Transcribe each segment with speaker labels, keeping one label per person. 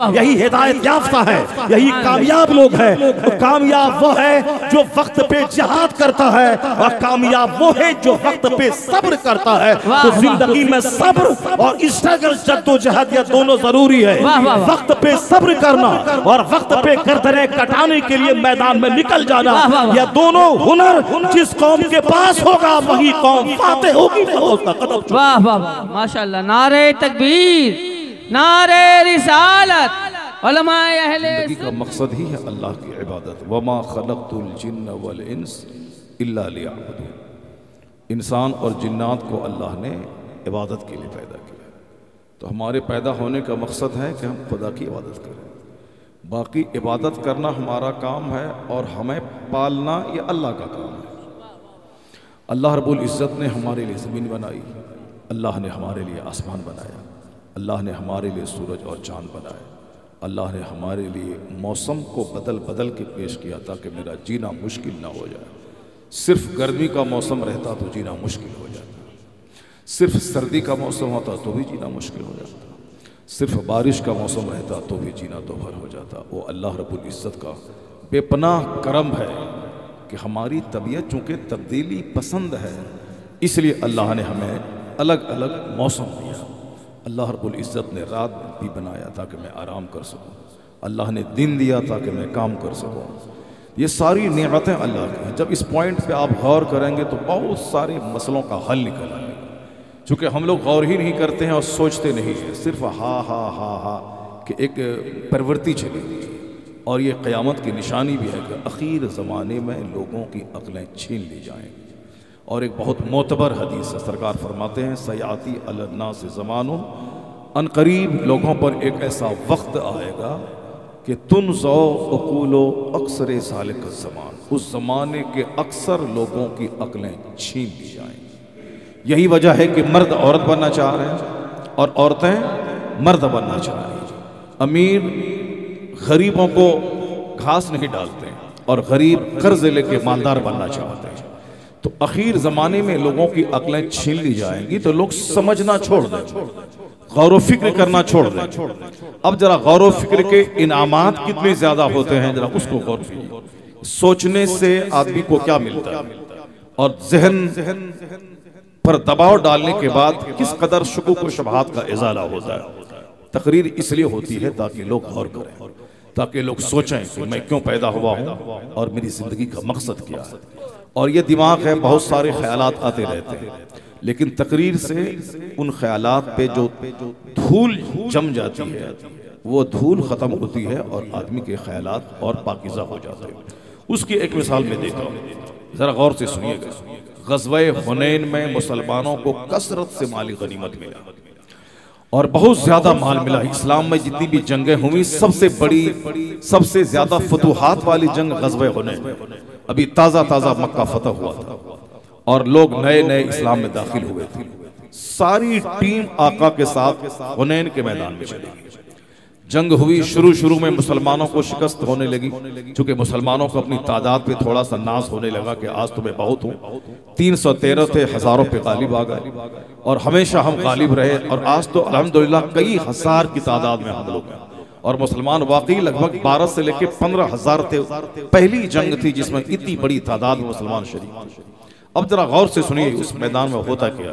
Speaker 1: यही हिदायत याफ्ता है, यही कामयाब लोग हैं। तो कामयाब वो है जो वक्त पे जिहाद करता है, और कामयाब वो है जो वक्त पे सब्र करता है। तो जिंदगी में सब्र और स्ट्रगल, जद्दोजहद, ये दोनों जरूरी है। वक्त पे सब्र करना और वक्त पे गर्दनें कटाने के लिए मैदान में निकल जाना, यह दोनों हुनर जिस कौम के पास होगा वही कौम फातेह होगी।
Speaker 2: वाह वाह माशाअल्लाह। नारे तकबीर, नारे रिसालत। उलमाए अहले
Speaker 3: जिंदगी का मकसद ही है अल्लाह की इबादत। वमा खलक़तुल जिन्न वल इंस इल्ला लियअबुदून। इंसान और जिन्नात को अल्लाह ने इबादत के लिए पैदा किया। तो हमारे पैदा होने का मकसद है कि हम खुदा की इबादत करें। बाकी इबादत करना हमारा काम है और हमें पालना ये अल्लाह का काम है। अल्लाह रब्बुल इज़्ज़त ने हमारे लिए ज़मीन बनाई, अल्लाह ने हमारे लिए आसमान बनाया, अल्लाह ने हमारे लिए सूरज और चाँद बनाए, अल्लाह ने हमारे लिए मौसम को बदल बदल के पेश किया ताकि मेरा जीना मुश्किल ना हो जाए। सिर्फ गर्मी का मौसम रहता तो जीना मुश्किल हो जाता, सिर्फ सर्दी का मौसम होता तो भी जीना मुश्किल हो जाता, सिर्फ बारिश का मौसम रहता तो भी जीना दोहर हो जाता। वो अल्लाह रब्बुल इज़्ज़त का बेपनाह करम है कि हमारी तबीयत चूँकि तब्दीली पसंद है, इसलिए अल्लाह ने हमें अलग अलग मौसम दिया। अल्लाह रब्बुल इज़्ज़त ने रात भी बनाया ताकि मैं आराम कर सकूं, अल्लाह ने दिन दिया ताकि मैं काम कर सकूं। ये सारी नेमतें अल्लाह की हैं। जब इस पॉइंट पे आप गौर करेंगे तो बहुत सारे मसलों का हल निकल आएगा। चूँकि हम लोग गौर ही नहीं करते हैं और सोचते नहीं हैं, सिर्फ हा हा हा हा कि एक प्रवृत्ति चली हुई है। और ये क़यामत की निशानी भी है कि आखिर ज़माने में लोगों की अक्लें छीन ली जाएंगी। और एक बहुत मोतबर हदीस है, सरकार फरमाते हैं सयाती अलन्नास ज़मानुन, अनकरीब लोगों पर एक ऐसा वक्त आएगा कि तुनज़ौ उक़ूलो अक्सर सालिक ज़मान, उस ज़माने के अक्सर लोगों की अक्लें छीन ली जाएंगी। यही वजह है कि मर्द औरत बनना चाह रहे हैं और औरतें मर्द बनना चाह रही हैं। अमीर गरीबों को घास नहीं डालते और गरीब कर्ज लेके मालदार बनना चाहते हैं। तो आखिर ज़माने में लोगों की अक्लें छीन ली जाएंगी तो लोग समझना छोड़ दें, गौर फिक्र करना छोड़ दें। अब जरा गौर फिक्र के इनामात कितने ज़्यादा होते हैं, जरा उसको गौर कीजिए। सोचने से आदमी को क्या मिलता है और जहन पर दबाव डालने के बाद किस कदर शुकूक व शुबहात का इजाला होता है। तकरीर इसलिए होती है ताकि लोग गौर करें, ताकि लोग सोचें कि मैं क्यों पैदा हुआ हूँ और मेरी ज़िंदगी का मकसद क्या है। और ये दिमाग है, बहुत सारे ख्यालात आते रहते हैं, लेकिन तकरीर से उन ख्यालात पे जो धूल जम जाती है वो धूल ख़त्म होती है और आदमी के ख्यालात और पाकीज़ा हो जाते हैं। उसकी एक मिसाल में देता हूँ, ज़रा गौर से सुनिएगा। ग़ज़वे हुनैन में मुसलमानों को कसरत से माली गनीमत मिला और बहुत ज़्यादा माल मिला। इस्लाम में जितनी भी जंगें हुई सबसे बड़ी, सबसे ज़्यादा फतूहात वाली जंग ग़ज़वे हुनैन। अभी ताज़ा ताज़ा मक्का फतह हुआ था और लोग नए नए इस्लाम में दाखिल हुए थे। सारी टीम आका के साथ हुनैन के मैदान में चली गई। जंग हुई, शुरू में मुसलमानों को शिकस्त होने लगी, क्योंकि मुसलमानों को अपनी तादाद पे थोड़ा सा नाज होने लगा कि आज तो मैं बहुत हूँ। 313 थे, हज़ारों पे गालिब आ गए और हमेशा हम गालिब रहे। और आज तो अल्हम्दुलिल्लाह कई हज़ार की तादाद में हम लोग हैं और मुसलमान वाकई लगभग 12 से लेकर 15,000 थे। पहली जंग थी जिसमें इतनी बड़ी तादाद में मुसलमान शरीक थे। अब जरा गौर से सुनिए उस मैदान में होता क्या।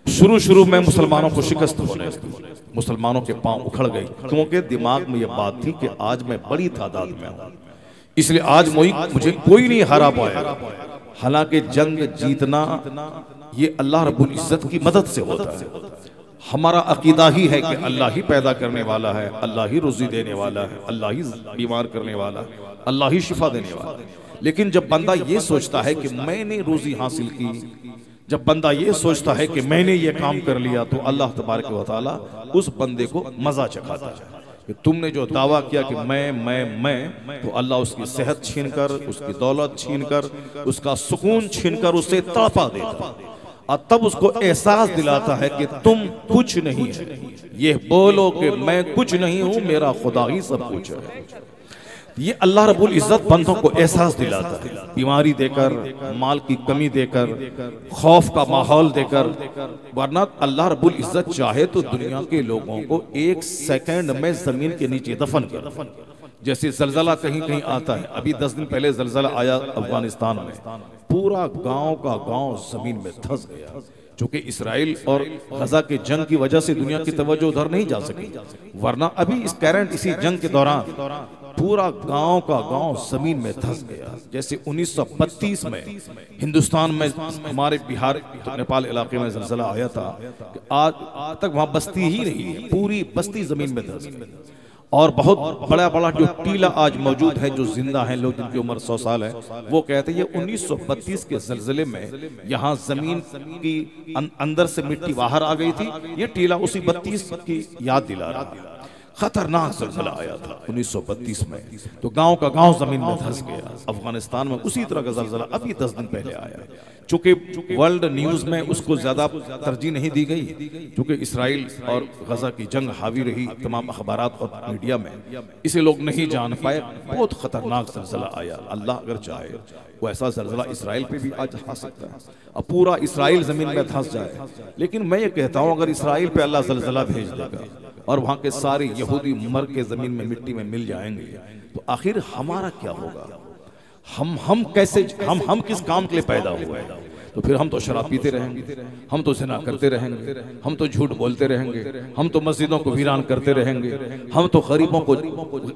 Speaker 3: शुरू में मुसलमानों को शिकस्त होने, मुसलमानों के पांव उखड़ गए, क्योंकि दिमाग में यह बात थी कि आज मैं बड़ी तादाद में हूं, इसलिए आज मुझे कोई नहीं हरा पाएगा। हालांकि जंग जीतना ये अल्लाह रब्बुल इज़्ज़त की मदद से होता है। हमारा अकीदा ही है कि अल्लाह ही पैदा करने वाला है, अल्लाह ही रोजी देने वाला है, अल्लाह ही बीमार करने वाला है, अल्लाह ही शिफा देने वाला है। लेकिन जब बंदा ये सोचता है कि मैंने रोजी हासिल की, जब बंदा ये सोचता है कि मैंने ये काम कर लिया, तो अल्लाह तबारक व तआला उस बंदे को मजा चखाता है कि तुमने जो दावा किया कि मैं, तो अल्लाह उसकी सेहत छीनकर, उसकी दौलत छीनकर, उसका सुकून छीनकर उसे तड़पा देता और तब उसको एहसास दिलाता है कि तुम कुछ नहीं है। ये बोलो कि मैं कुछ नहीं हूं, मेरा खुदा ही सब कुछ है। ये अल्लाह रब्बुल इज़्ज़त बंदों को एहसास दिलाता है, बीमारी देकर, माल की कमी देकर, खौफ का माहौल देकर। वरना अल्लाह रब्बुल इज़्ज़त चाहे तो दुनिया के लोगों को 1 सेकंड में जमीन के नीचे दफन कर। जैसे जलजला कहीं कहीं आता है, अभी 10 दिन पहले जलजला आया अफगानिस्तान में, पूरा गांव का गांव जमीन में धंस गया। चूंकि इसराइल और गजा के जंग की वजह से दुनिया की तवज्जो उधर नहीं जा सकी, वरना अभी इस करंट इसी जंग के दौरान पूरा गांव का गांव जमीन में धंस गया। जैसे 1932 में हिंदुस्तान में हमारे बिहार तो नेपाल इलाके में ज़लज़ला आया था, आज तक वहां बस्ती ही नहीं है, पूरी बस्ती जमीन में धंस गई। और बहुत बड़ा बड़ा जो टीला आज मौजूद है, जो जिंदा हैं लोग जिनकी उम्र 100 साल है, वो कहते हैं ये 1932 के ज़लज़ले में यहाँ जमीन की अंदर से मिट्टी बाहर आ गई थी। ये टीला उसी 32 की याद दिला रहा है। खतरनाक ज़लज़ला आया था 1932 में, तो गांव का गांव जमीन में धंस गया। अफगानिस्तान में उसी तरह का ज़लज़ला अभी 10 दिन पहले आया। चूंकि वर्ल्ड न्यूज़ में उसको ज़्यादा तरजीह नहीं दी गई, क्योंकि इसराइल और गजा की जंग हावी रही तमाम अखबारात और मीडिया में, इसे लोग नहीं जान पाए। बहुत खतरनाक ज़लज़ला आया। अल्लाह अगर चाहे वो ऐसा ज़लज़ला इसराइल पे भी आज आ सकता है, अब पूरा इसराइल ज़मीन में धंस जाए। लेकिन मैं ये कहता हूँ, अगर इसराइल पे अल्लाह ज़लज़ला भेज देगा और वहाँ के सारे यहूदी मर के ज़मीन में मिट्टी में मिल जाएंगे, तो आखिर हमारा क्या होगा? हम कैसे, हम किस काम के लिए पैदा हुए हैं? तो फिर हम तो शराब पीते रहेंगे, हम तो ज़िना करते रहेंगे, हम तो झूठ बोलते रहेंगे, हम तो मस्जिदों को वीरान करते रहेंगे, हम तो गरीबों को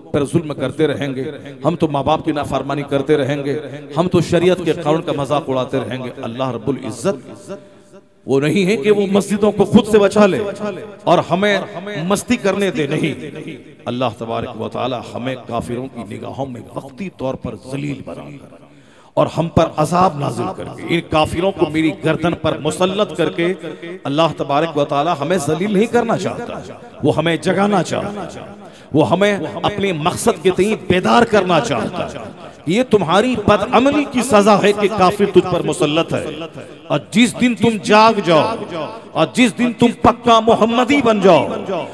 Speaker 3: पर जुल्म करते रहेंगे, हम तो माँ बाप की नाफरमानी करते रहेंगे, हम तो शरीयत के कानून का मजाक उड़ाते रहेंगे। अल्लाह रब्बुल इज़्ज़त वो नहीं है कि वो मस्जिदों को खुद से बचा ले और हमें मस्ती करने दे, नहीं। अल्लाह तबारक व तआला हमें काफिरों की निगाहों में वक्ती तौर पर जलील बनाकर और हम पर अजाब नाजिल करके, इन काफिरों को मेरी गर्दन पर मुसल्लत करके अल्लाह तबारक व तआला हमें जलील नहीं करना चाहता, वो हमें जगाना चाहता है, वो हमें अपने मकसद के तई बेदार करना चाहता है। ये तुम्हारी बदअमली की सजा है कि काफिर तुझ पर मुसल्लत है। और जिस दिन तुम जाग जाओ और जिस दिन तुम पक्का मोहम्मदी बन जाओ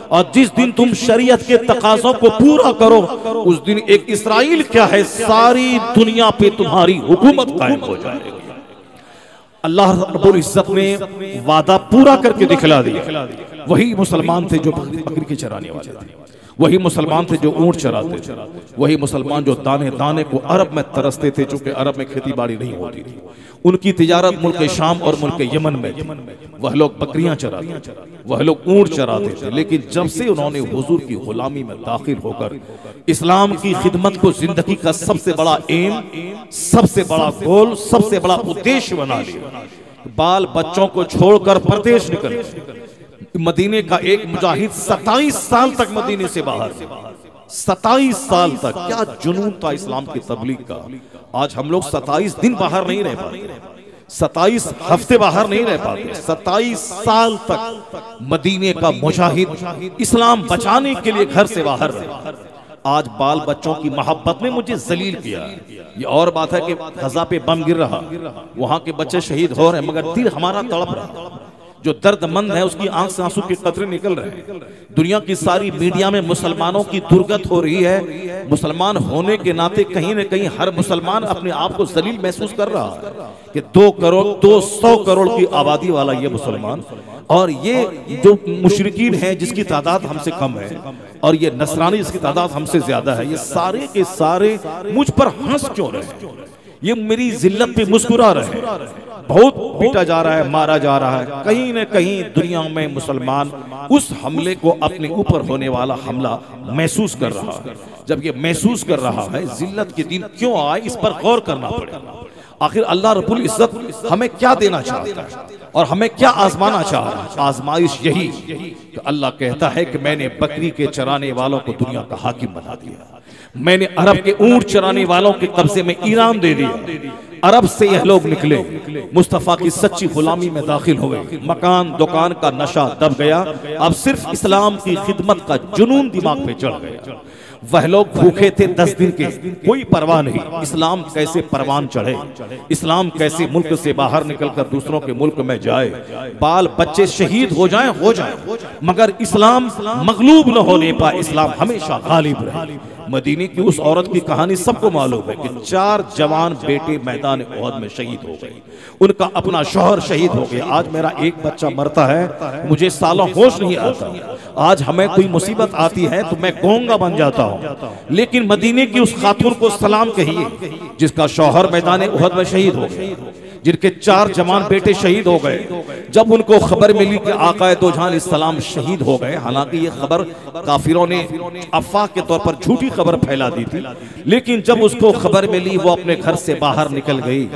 Speaker 3: और जिस दिन तुम शरीयत के तकाज़ों को पूरा करो, उस दिन एक इसराइल क्या है, सारी दुनिया पे तुम्हारी हुकूमत कायम हो जाएगी। अल्लाह रब्बुल इज़्ज़त ने वादा पूरा करके दिखला दिया। वही मुसलमान थे जो बकरी के चराने वाले थे, वही मुसलमान थे जो ऊंट चराते थे, वही मुसलमान जो दाने दाने को अरब में तरसते थे, चूंकि अरब में खेती बाड़ी नहीं होती थी। उनकी तिजारत मुल्क शाम और मुल्क यमन में थी। वह लोग बकरियां चराते थे, वह लोग ऊंट चराते थे। लेकिन जब से उन्होंने हुजूर की गुलामी में दाखिल होकर इस्लाम की खिदमत को जिंदगी का सबसे बड़ा एम, सबसे बड़ा गोल, सबसे बड़ा उद्देश्य बना लिया, बाल बच्चों को छोड़कर परदेश निकले। मदीने का एक मुजाहिद 27 साल तक मदीने से बाहर, 27 साल तक। क्या जुनून था इस्लाम की तबलीग का। आज हम लोग 27 दिन बाहर नहीं रह पाते, 27 हफ्ते बाहर नहीं रह पाते। 27 साल तक मदीने का मुजाहिद इस्लाम बचाने के लिए घर से बाहर रहा। आज बाल बच्चों की मोहब्बत ने मुझे जलील किया। ये और बात है कि गजा पे बम गिर रहा, वहां के बच्चे शहीद हो रहे, मगर दिल हमारा तड़प रहा। जो दर्दमंद है उसकी आंख से आंसू के कतरे निकल रहे हैं। दुनिया की सारी मीडिया में मुसलमानों की दुर्गत हो रही है। मुसलमान होने के नाते कहीं न कहीं हर मुसलमान अपने आप को जलील महसूस कर रहा है कि 200 करोड़ की आबादी वाला ये मुसलमान, और ये जो मुशरिकीन हैं जिसकी तादाद हमसे कम है, और ये नसरानी जिसकी तादाद हमसे ज्यादा है, ये सारे के सारे मुझ पर हंस क्यों रहे? ये मेरी जिल्लत पे मुस्कुरा रहे। बहुत पीटा जा रहा है, मारा जा रहा है। कहीं न कहीं दुनिया में मुसलमान उस हमले को अपने ऊपर होने वाला हमला महसूस कर रहा है। जब ये महसूस कर रहा है, जिल्लत के दिन क्यों आए, इस पर गौर करना पड़ेगा। आखिर अल्लाह रब्बुल इज़्ज़त हमें क्या देना चाहता है और हमें क्या आजमाना चाह रहा है? आजमाइश यही कि अल्लाह कहता है कि मैंने बकरी के चराने वालों को दुनिया का हाकिम बना दिया, मैंने अरब के ऊंट चराने वालों के कब्जे में ईरान दे दिया। अरब से यह लोग निकले, मुस्तफा की सच्ची गुलामी में दाखिल हुए, मकान दुकान का नशा दब गया, अब सिर्फ इस्लाम की खिदमत का जुनून दिमाग पे चढ़ गया। वह लोग भूखे थे 10 दिन के, कोई परवाह नहीं। इस्लाम कैसे परवान चढ़े, इस्लाम कैसे मुल्क से बाहर निकलकर दूसरों के मुल्क में जाए, बाल बच्चे शहीद हो जाएं, मगर इस्लाम मगलूब न होने पाए, इस्लाम हमेशा गालिब रहे। मदीने की उस औरत की कहानी सबको मालूम है कि 4 जवान बेटे मैदान ओहद में शहीद हो गए, उनका अपना शौहर शहीद हो गया। आज मेरा एक बच्चा मरता है, मुझे सालों होश नहीं आता। आज हमें कोई मुसीबत आती है तो मैं गोंगा बन जाता हूँ, लेकिन मदीने की उस खातून को सलाम कहिए जिसका शौहर मैदान ओहद में शहीद हो गए, जिनके 4 जवान बेटे शहीद हो गए। जब उनको खबर मिली कि आकाए दो जहां इस्लाम शहीद हो गए, हालांकि ये खबर काफिरों ने अफवाह के तौर पर झूठी खबर फैला दी थी, लेकिन जब उसको खबर मिली वो अपने घर से बाहर निकल गई,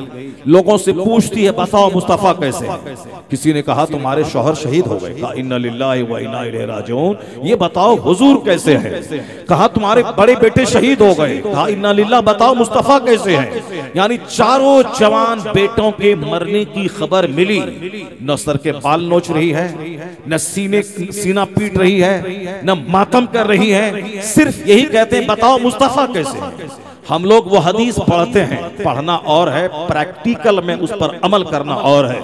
Speaker 3: लोगों से पूछती है बताओ मुस्तफा कैसे है? किसी ने कहा तुम्हारे शौहर शहीद हो गए। कहा इन्ना लिल्लाहि व इन्ना इलैहि राजिऊन, ये बताओ हुजूर कैसे है? कहा तुम्हारे बड़े बेटे शहीद हो गए। कहा इन्ना लिल्लाह, बताओ मुस्तफा कैसे है? यानी चारों जवान बेटों के मरने की खबर मिली, न सर के बाल नोच रही है, न सीना पीट रही है, न मातम कर रही है, सिर्फ यही कहते हैं बताओ मुस्तफा कैसे है। हम लोग वो हदीस पढ़ते हैं, पढ़ना और है, प्रैक्टिकल में उस पर अमल करना और है।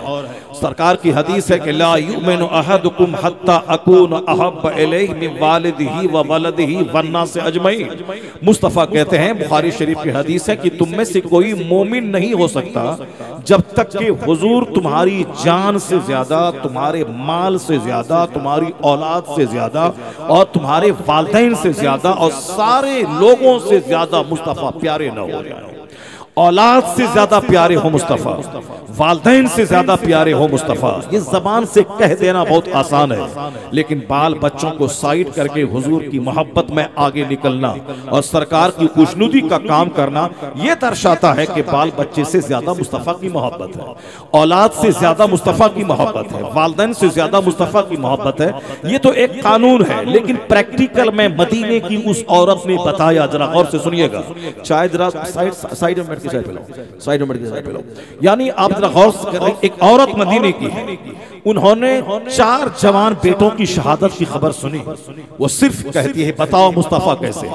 Speaker 3: सरकार की हदीस है कि ला युमिनु अहदुकुम हत्ता अकून अहब्ब इलैहि मिन वालिदिही व वलदिही वन्नास अजमईन। मुस्तफा कहते हैं, बुखारी शरीफ की हदीस है कि तुम में से कोई मोमिन नहीं हो सकता जब तक कि हुजूर तुम्हारी जान से ज्यादा, तुम्हारे माल से ज्यादा, तुम्हारी औलाद से ज्यादा और तुम्हारे वालिदैन से ज्यादा और सारे लोगों से ज्यादा मुस्तफा प्यारे न हो जाए। औलाद से ज्यादा प्यारे हो मुस्तफा, वालिदैन से ज्यादा प्यारे हो मुस्तफा। ये जबान से कह देना बहुत आसान है, लेकिन बाल बच्चों को साइड करके हुजूर की मोहब्बत में आगे निकलना और सरकार की खुशनुदी का काम करना, ये दर्शाता है कि बाल बच्चे से ज्यादा मुस्तफा की मोहब्बत है, औलाद से ज्यादा मुस्तफा की मोहब्बत है, वालिदैन से ज्यादा मुस्तफा की मोहब्बत है। ये तो एक कानून है, लेकिन प्रैक्टिकल में मदीने की उस औरत ने बताया, जरा गौर से सुनिएगा, चाहे जरा साइड में साइड में, यानी आप जरा गौर से करें, एक औरत मदीने की है, उन्होंने 4 जवान बेटों की शहादत की खबर सुनी, वो सिर्फ कहती है बताओ मुस्तफा कैसे।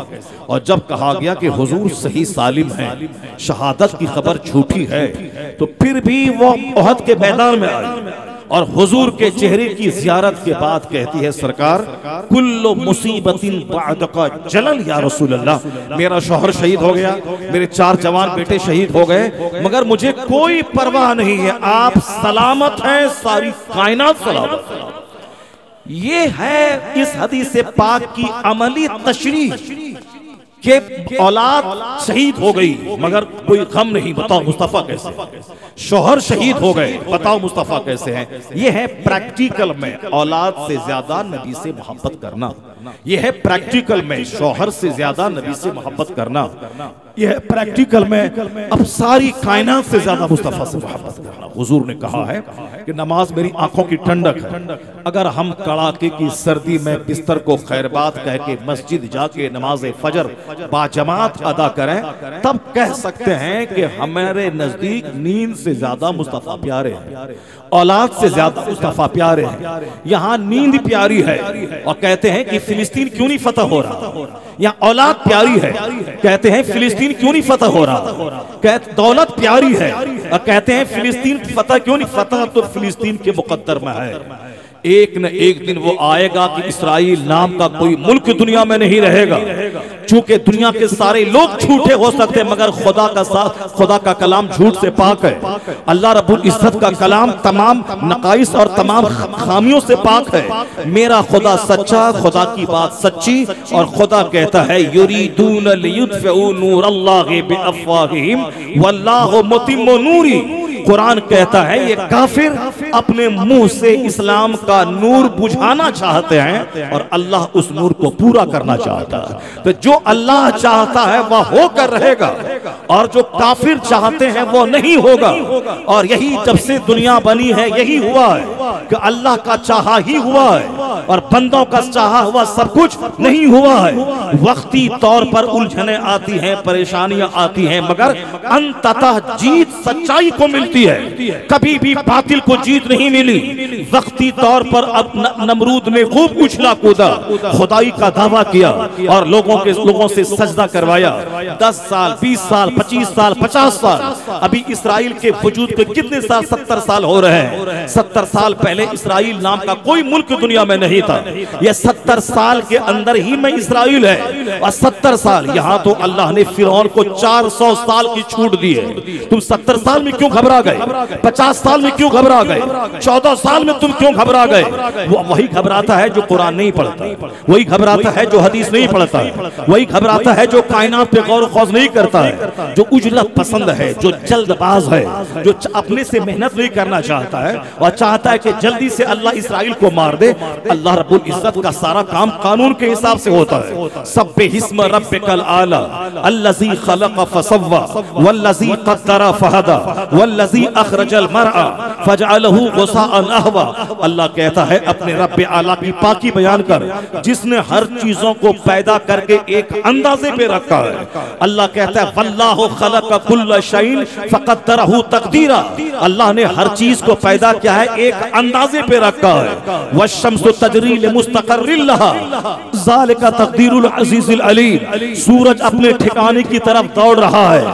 Speaker 3: और जब कहा गया कि हुजूर सही सालिम है, शहादत की खबर झूठी है, तो फिर भी वो ओहद के मैदान में आई और हुजूर के चेहरे की जियारत के बाद कहती है सरकार, कुल्लु मुसीबतिन बादका जलल या रसूल अल्लाह, मेरा शौहर शहीद हो गया, मेरे 4 जवान बेटे शहीद हो गए, मगर मुझे कोई परवाह नहीं है, आप सलामत हैं, सारी कायनात सलामत है। ये है इस हदीस पाक की अमली तशरीह कि औलाद शहीद हो गई मगर कोई गम नहीं, बताओ मुस्तफा कैसे। शौहर शहीद हो गए, बताओ मुस्तफा कैसे हैं। ये है प्रैक्टिकल में औलाद से ज्यादा नबी से मोहब्बत करना, ये है प्रैक्टिकल में शौहर से ज्यादा नबी से मोहब्बत करना, यह है प्रैक्टिकल में अब सारी कायनात से ज्यादा मुस्तफा से मोहब्बत करना। हुजूर ने कहा है कि नमाज मेरी आंखों की ठंडक है, अगर हम कड़ाके की सर्दी में बिस्तर को खैरबात कह के मस्जिद जाके नमाज फजर बाजमात अदा करें, तब कह सकते हैं कि हमारे नजदीक नींद से ज्यादा मुस्तफा प्यारे हैं, औलाद से ज्यादा मुस्तफा प्यारे हैं। यहाँ नींद प्यारी है और कहते हैं कि फिलिस्तीन क्यों नहीं फतह हो रहा, यहाँ औलाद प्यारी है, कहते हैं फिलिस्तीन क्यों नहीं फतह हो रहा, दौलत प्यारी है और कहते हैं फिलिस्तीन फतह क्यों नहीं, फतह तो फिलिस्तीन के मुकद्दर में है। एक न एक दिन वो आएगा कि इसराइल नाम का कोई मुल्क दुनिया में नहीं रहेगा, चूंकि दुनिया के सारे लोग झूठे हो सकते हैं मगर खुदा का कलाम झूठ से पाक है। अल्लाह रब्बुल इज्जत का कलाम तमाम नकाइस और तमाम खामियों से पाक है। मेरा खुदा सच्चा, खुदा की बात सच्ची, और खुदा कहता है युरीदून लियुत्फिउ नूरल्लाहि बिअफ़वाहिहिम वल्लाहु मुतिम्मु नूरी। कुरान कहता है ये काफिर अपने मुंह से इस्लाम का नूर बुझाना चाहते हैं और अल्लाह उस नूर को पूरा करना चाहता है। तो जो अल्लाह चाहता है वह होकर रहेगा और जो काफिर चाहते हैं वो नहीं होगा। और यही जब से दुनिया बनी है यही हुआ है कि अल्लाह का चाहा ही हुआ है और बंदों का चाहा हुआ सब कुछ नहीं हुआ है। वक्ती तौर पर उलझने आती हैं, परेशानियां आती हैं, मगर अंततः जीत सच्चाई को मिलती है, कभी भी बातिल को जीत नहीं मिली। वक्ती तौर पर अब नमरूद ने खूब उछला कूदा, खुदाई का दावा किया और लोगों से सजदा करवाया। 10 साल 20
Speaker 1: साल, 25 साल, 50 साल। अभी इसराइल के वजूद के कितने साल? 70 साल हो रहे हैं। 70 साल पहले इसराइल नाम का कोई मुल्क दुनिया में नहीं था। यह 70 साल के अंदर ही में इसराइल है। और 70 साल यहाँ तो अल्लाह ने फिरौन को 400 साल की छूट दी है। तुम 70 साल में क्यों घबरा गए? 50 साल में क्यों घबरा गए? 14 साल में तुम क्यों घबरा गए? वही घबराता है जो कुरान नहीं पढ़ता, वही घबराता है जो हदीस नहीं पढ़ता है, वही घबराता है जो कायनात पे गौर खौज नहीं करता है, जो उजलत पसंद है, जो जल्दबाज है, जो अपने से मेहनत नहीं करना चाहता है और चाहता है कि जल्दी से अल्लाह इसराइल को मार दे। अल्लाह रब्बुल इज्जत का सारा काम कानून के हिसाब से होता है। सब्बिहिस्म रब्बिकल आला अल्लज़ी खलक़ फसव्वा वल्लज़ी क़द्दर फहदा वल्लज़ी अखरजल मरअ फजअलहु गुसाअन अहवा। अल्लाह कहता है अपने रब्बे आला की पाकी बयान कर, जिसने हर चीजों को पैदा करके एक अंदाजे पे रखा है। अल्लाह कहता है वल्लाहु खलक़ कुल्ल शैइन फक़द्दरहु तक़दीरा। अल्लाह ने हर चीज को पैदा किया है, एक अंदाजे पे रखा है। वश्शम्सु तजरी लिमुस्तक़र्रिन लहा ज़ालिका तक़दीरुल अज़ीज़िल अलीम। सूरज अपने ठिकाने की तरफ दौड़ रहा है।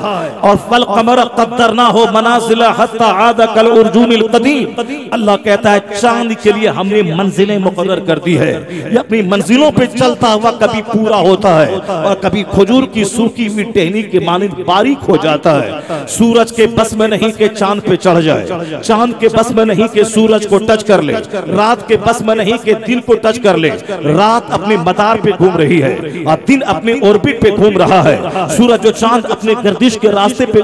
Speaker 1: और फल क़मर क़द्दरनाहु मनाज़िला हत्ता आदा कल उर्जूनिल क़दीम। अल्लाह कहता है चांद के लिए हमने मंजिलें मुक़र्रर कर दी है। ये अपनी मंजिलों पे चलता हुआ कभी पूरा होता है और कभी खजूर की सूखी हुई टहनी के मानिंद बारीक हो जाता है। सूरज के बस में नहीं कि चांद पे चढ़ जाए, चांद के बस में नहीं कि सूरज को टच कर ले, रात के बस में नहीं कि दिन को टच कर ले। रात अपने मदार पे घूम रही है और दिन अपने ऑर्बिट पे घूम रहा है। सूरज और चांद अपने गर्दिश के रास्ते पे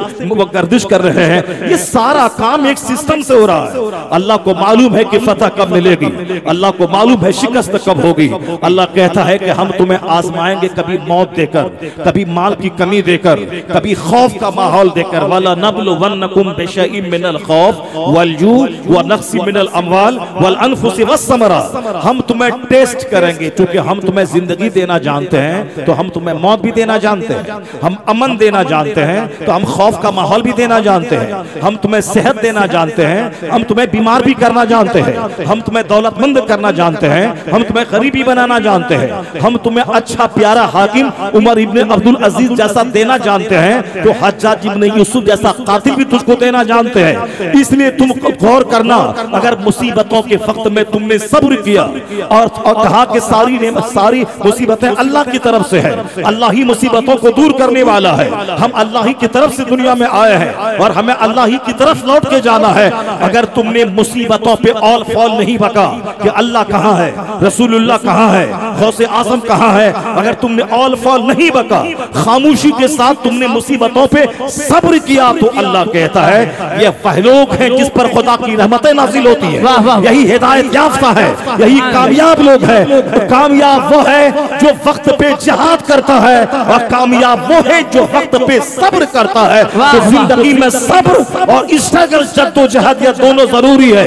Speaker 1: गर्दिश कर रहे हैं। ये सारा काम एक सिस्टम से हो रहा है। अल्लाह को मालूम है कि फतह कब मिलेगी, अल्लाह को मालूम है शिकस्त कब होगी। अल्लाह कहता है कि हम तुम्हें आजमाएंगे, कभी मौत देकर, कभी माल की कमी देकर, कभी खौफ का माहौल देकर। वला नब्लुवन्नकुम बिशैइन मिनल खौफ वल-जू व नक्सी मिनल अमवाल वल अनफुस वस्समरा। हम तुम्हें टेस्ट करेंगे, क्योंकि हम तुम्हें जिंदगी देना जानते हैं तो हम तुम्हें मौत भी देना जानते हैं। हम अमन देना जानते हैं तो हम खौफ का माहौल भी देना जानते हैं। हम तुम्हें सेहत देना जानते हैं, हम तुम्हें बीमार भी करना जानते हैं। हम तुम्हें दौलतमंद करना जानते हैं, हम तुम्हें गरीबी बनाना जानते हैं। हम तुम्हें अच्छा प्यारा हाकिम उमर इब्न अब्दुल अजीज जैसा देना जानते हैं, तो हज्जाज इब्न यूसुफ जैसा कातिल भी तुझको देना जानते हैं। इसलिए तुम गौर करना, अगर मुसीबतों के वक्त में तुमने सब्र किया और कहा कि सारी मुसीबतें अल्लाह की तरफ से है, अल्लाह ही मुसीबतों को दूर करने वाला है, हम अल्लाह ही की तरफ से दुनिया में आए हैं और हमें अल्लाह ही की तरफ लौट के जाना है। अगर तुमने मुसीबतों पे ऑल फॉल नहीं बका कि अल्लाह कहाँ है, रसूलुल्लाह कहाँ है, गौसे आज़म कहाँ है, अगर तुमने ऑल फॉल नहीं बका, खामोशी के साथ तुमने मुसीबतों पे सब्र किया, तो अल्लाह कहता है ये वह लोग हैं जिस पर खुदा की रहमतें नाजिल होती है। यही हिदायत याफ्ता है, यही कामयाब लोग हैं। कामयाब वो है जो वक्त पे जिहाद करता है और कामयाब वो है जो वक्त पे सब्र करता है। तो जिंदगी में सब्र और स्ट्रगल, जद्दोजहद, ये दोनों जरूरी है।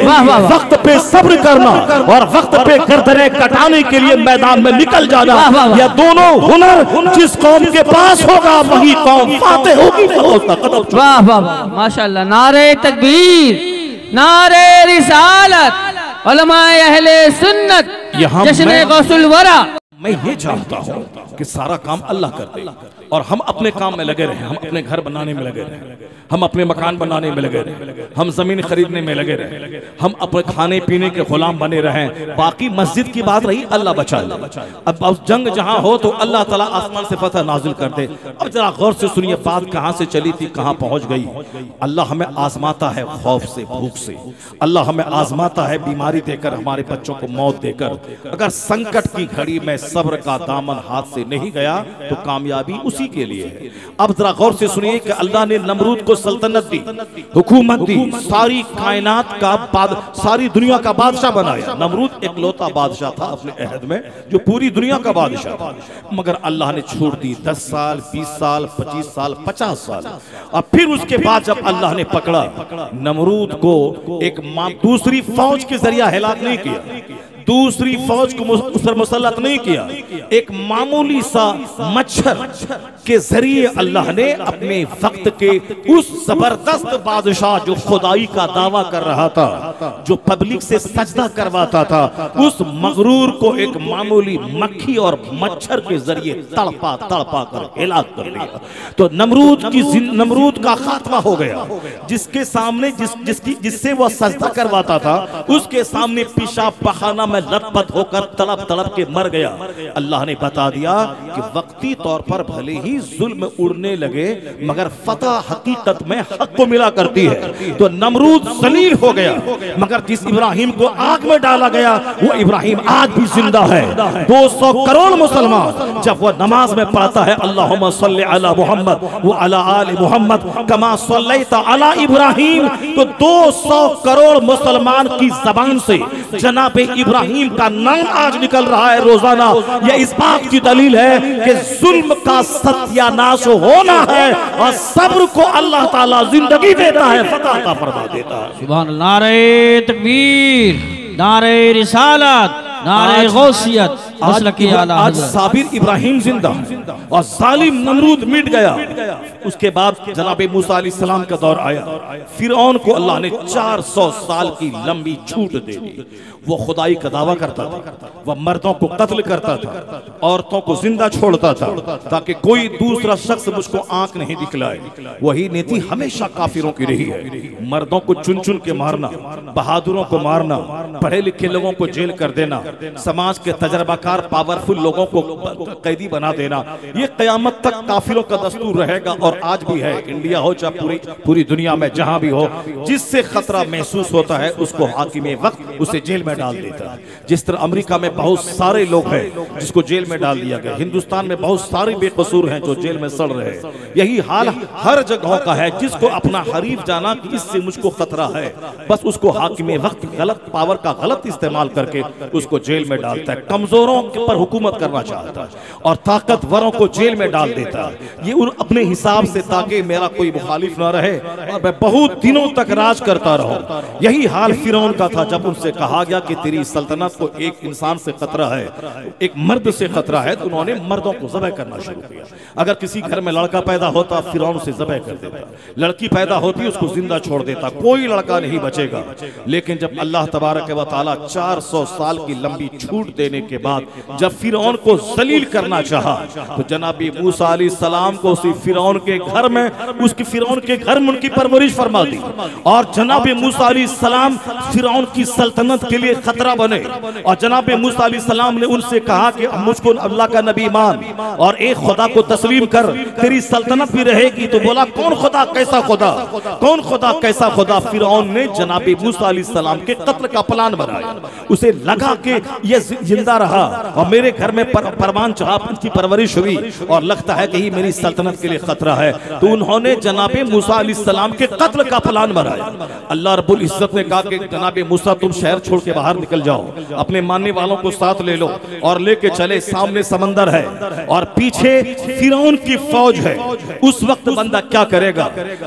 Speaker 1: वक्त पे सब्र करना और वक्त पे गर्दनें कटाने के लिए मैदान में निकल जाना, यह दोनों हुनर जिस कौम के पास होगा वही कौम फातेह होगी।
Speaker 2: वाह वाह वाह, माशाअल्लाह। नारे तकबीर, नारे रिसालत, उलमाए अहले सुन्नत, जश्न गौसुल वरा।
Speaker 3: मैं ये चाहता हूँ कि सारा काम अल्लाह कर दे और हम अपने काम में लगे रहें। हम अपने घर बनाने में लगे रहें, हम अपने मकान बनाने में लगे रहें, हम जमीन खरीदने में लगे रहें, हम अपने खाने पीने के गुलाम बने रहें। बाकी मस्जिद की बात रही, अल्लाह बचाए। अब जंग जहां हो तो अल्लाह ताला आसमान से फतह नाजिल कर दे। अब जरा गौर से सुनिए, बात कहां से चली थी, कहां पहुंच गई। अल्लाह हमें आजमाता है खौफ से, भूख से। अल्लाह हमें आजमाता है बीमारी देकर, हमारे बच्चों को मौत देकर। अगर संकट की घड़ी में सब्र का दामन हाथ से नहीं गया तो कामयाबी उसी के लिए है। अब जरा गौर से सुनिए कि अल्लाह ने नमरूद को सल्तनत दी, हुकूमत दी, सारी कायनात का सारी दुनिया का बादशाह बनाया। नमरूद एक लौता बादशाह था अपने अहद में जो पूरी दुनिया का बादशाह था, मगर अल्लाह ने छोड़ दी 10 साल, 20 साल, 25 साल, 50 साल। और फिर उसके बाद जब अल्लाह ने पकड़ा नमरूद को, एक दूसरी फौज के जरिए हिलाक नहीं किया,
Speaker 1: दूसरी फौज को उस पर मुसल्लत नहीं किया, एक मामूली सा मच्छर के जरिए अल्लाह ने अपने वक्त के उस जबरदस्त बादशाह जो खुदाई का दावा कर रहा था, जो पब्लिक से सजदा करवाता था, उस मगरूर को एक मामूली मक्खी और मच्छर के जरिए तड़पा तड़पा कर हिलाक कर दिया। तो नमरूद का खात्मा हो गया। जिसके सामने जिससे वह सजदा करवाता था उसके सामने पेशाब पखाना में लथपथ होकर तड़प तड़प के मर गया। अल्लाह ने बता दिया कि वक्ती तौर पर भले ही जुल्म उड़ने लगे मगर फतह हकीकत में हक को मिला करती है। तो नमरूद जलील हो गया, मगर जिस इब्राहिम को आग में डाला गया वो इब्राहिम आज भी जिंदा है। 200 करोड़ मुसलमान जब वह नमाज में पढ़ता है अल्लाहुम्मा सल्ली अला मुहम्मद व अला आलि मुहम्मद कमा सल्लैता अला इब्राहिम, तो 200 करोड़ मुसलमान की जबान से जनाबे इब्राहिम का नाम आज निकल रहा है रोजाना। यह इस बात की दलील है कि जुल्म का सत्यानाश होना है और सब्र को अल्लाह ताला जिंदगी देता है, फतह का फरमा देता है।
Speaker 2: सुभान अल्लाह। नारे तकबीर, नारे रिसालत, नारे गौसियत।
Speaker 1: आज साबिर इब्राहिम जिंदा और जालिम नमरूद मिट गया। उसके बाद जनाबे मूसा अलैहिस्सलाम का दौर आया। फिरौन को अल्लाह ने 400 साल की लंबी छूट दे दी। वो खुदाई का दावा करता था, वह मर्दों को कत्ल करता था, औरतों को जिंदा छोड़ता था ताकि कोई दूसरा शख्स मुझको आंख नहीं दिखलाए। वही नीति हमेशा काफिरों की रही है। मर्दों को चुन चुन के मारना, बहादुरों को मारना, पढ़े लिखे लोगों को जेल कर देना, समाज के तजर्बाकार पावरफुल लोगों को कैदी बना देना, ये कयामत तक काफिरों का दस्तूर रहेगा और आज भी है। इंडिया हो चाहे पूरी दुनिया में जहां भी हो, जिससे खतरा महसूस होता है उसको हाकिम वक्त उसे जेल में डाल देता है। जिस तरह अमेरिका में बहुत सारे लोग हैं जिसको जेल में डाल दिया गया, हिंदुस्तान में बहुत सारे बेकसूर हैं जो जेल में सड़ रहे हैं। यही हाल हर जगह का है। जिसको अपना हरीफ जाना कि इससे मुझको खतरा है, बस उसको हाकिम वक्त गलत पावर का गलत इस्तेमाल करके उसको जेल में डालता है। कमजोरों पर हुकूमत करना चाहता है और ताकतवरों को जेल में डाल देता है। ये उन अपने हिसाब से ताकि मेरा कोई मुखालिफ ना रहे और मैं बहुत दिनों तक राज करता रहूं। यही हाल फिरौन का था। जब उनसे कहा गया कि तेरी सल्तनत को एक इंसान से खतरा है, एक मर्द से खतरा है, तो उन्होंने मर्दों को ज़बह करना शुरू किया। अगर किसी घर में लड़का पैदा होता फिरौन उसे ज़बह कर देता, लड़की पैदा होती उसको जिंदा छोड़ देता, कोई लड़का नहीं बचेगा। लेकिन जब अल्लाह तबारक व तआला 400 साल की लंबी छूट देने के बाद जब फिरौन को जलील करना चाहा तो जनाबी मूसा अलैहिस्सलाम को उसी फिरौन के घर में उनकी परवरिश फरमा दी और जनाबी मूसा अलैहिस्सलाम फिरौन की सल्तनत के लिए खतरा बने। और जनाबे मूसा अलैहिस्सलाम ने उनसे कहा कि मुझको अल्लाह का नबी मान और एक खुदा को तस्लीम कर, तेरी सल्तनत भी रहेगी। तो बोला कौन खुदा कैसा खुदा, कौन खुदा कैसा खुदा। फिरौन ने जनाबे मूसा अलैहिस्सलाम के कत्ल का प्लान बनाया। उसे लगा कि ये जिंदा रहा और मेरे घर में परवान चढ़ा, उनकी परवरिश हुई और लगता है कि मेरी सल्तनत के लिए खतरा है। तो उन्होंने जनाबे मूसा अलैहिस्सलाम के कत्ल का प्लान बनाया। अल्लाह रब्बुल इज्जत ने कहा कि जनाबे मूसा तुम शहर छोड़ के बाहर निकल जाओ, अपने मानने वालों को साथ ले लो और लेके चले। सामने समंदर है और पीछे फिरौन की फौज है। उस वक्त बंदा क्या करेगा?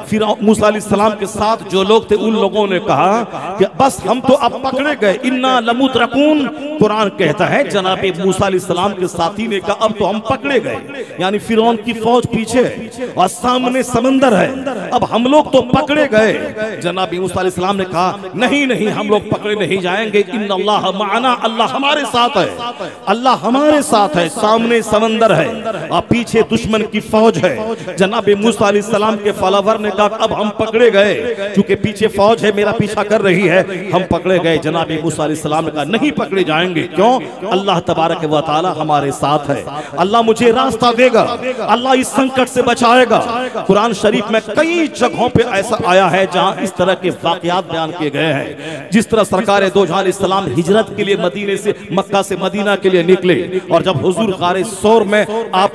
Speaker 1: फिरौन मूसा अलैहिस्सलाम के साथ जो लोग थे उन लोगों ने कहा कि बस हम तो अब पकड़े गए, इन्ना लमुद्रकून। कुरान कहता है जनाबे मूसा अलैहिस्सलाम के साथी ने कहा अब तो हम पकड़े गए, यानी फिरौन की फौज पीछे है और सामने समंदर है, अब हम लोग तो पकड़े गए। जनाबे मूसा अलैहिस्सलाम ने कहा नहीं नहीं, हम लोग पकड़े नहीं जाएंगे। इन्नल्लाह माना, अल्लाह हमारे साथ है, अल्लाह हमारे साथ है। सामने समंदर है और पीछे दुश्मन की फौज है। जनाबे मूसा अलैहिस्सलाम के फॉलोवर ने कहा अब हम पकड़े गए, क्योंकि पीछे फौज है मेरा पीछा कर रही है, हम पकड़े गए। जनाबे मूसा अलैहिस्सलाम ने कहा नहीं पकड़े जाएंगे। क्यों? अल्लाह तबारक व तआला हमारे साथ है, अल्लाह मुझे रास्ता देगा, अल्लाह इस संकट से बचाएगा। कुरान शरीफ में कई जगहों पे ऐसा आया है जहां इस तरह के वाकयात बयान किए गए हैं। जिस तरह सरकार दो जहां इस्लाम हिजरत के लिए मदीने से मक्का से मदीना के लिए निकले और जब हुजूर गारे सौर में आप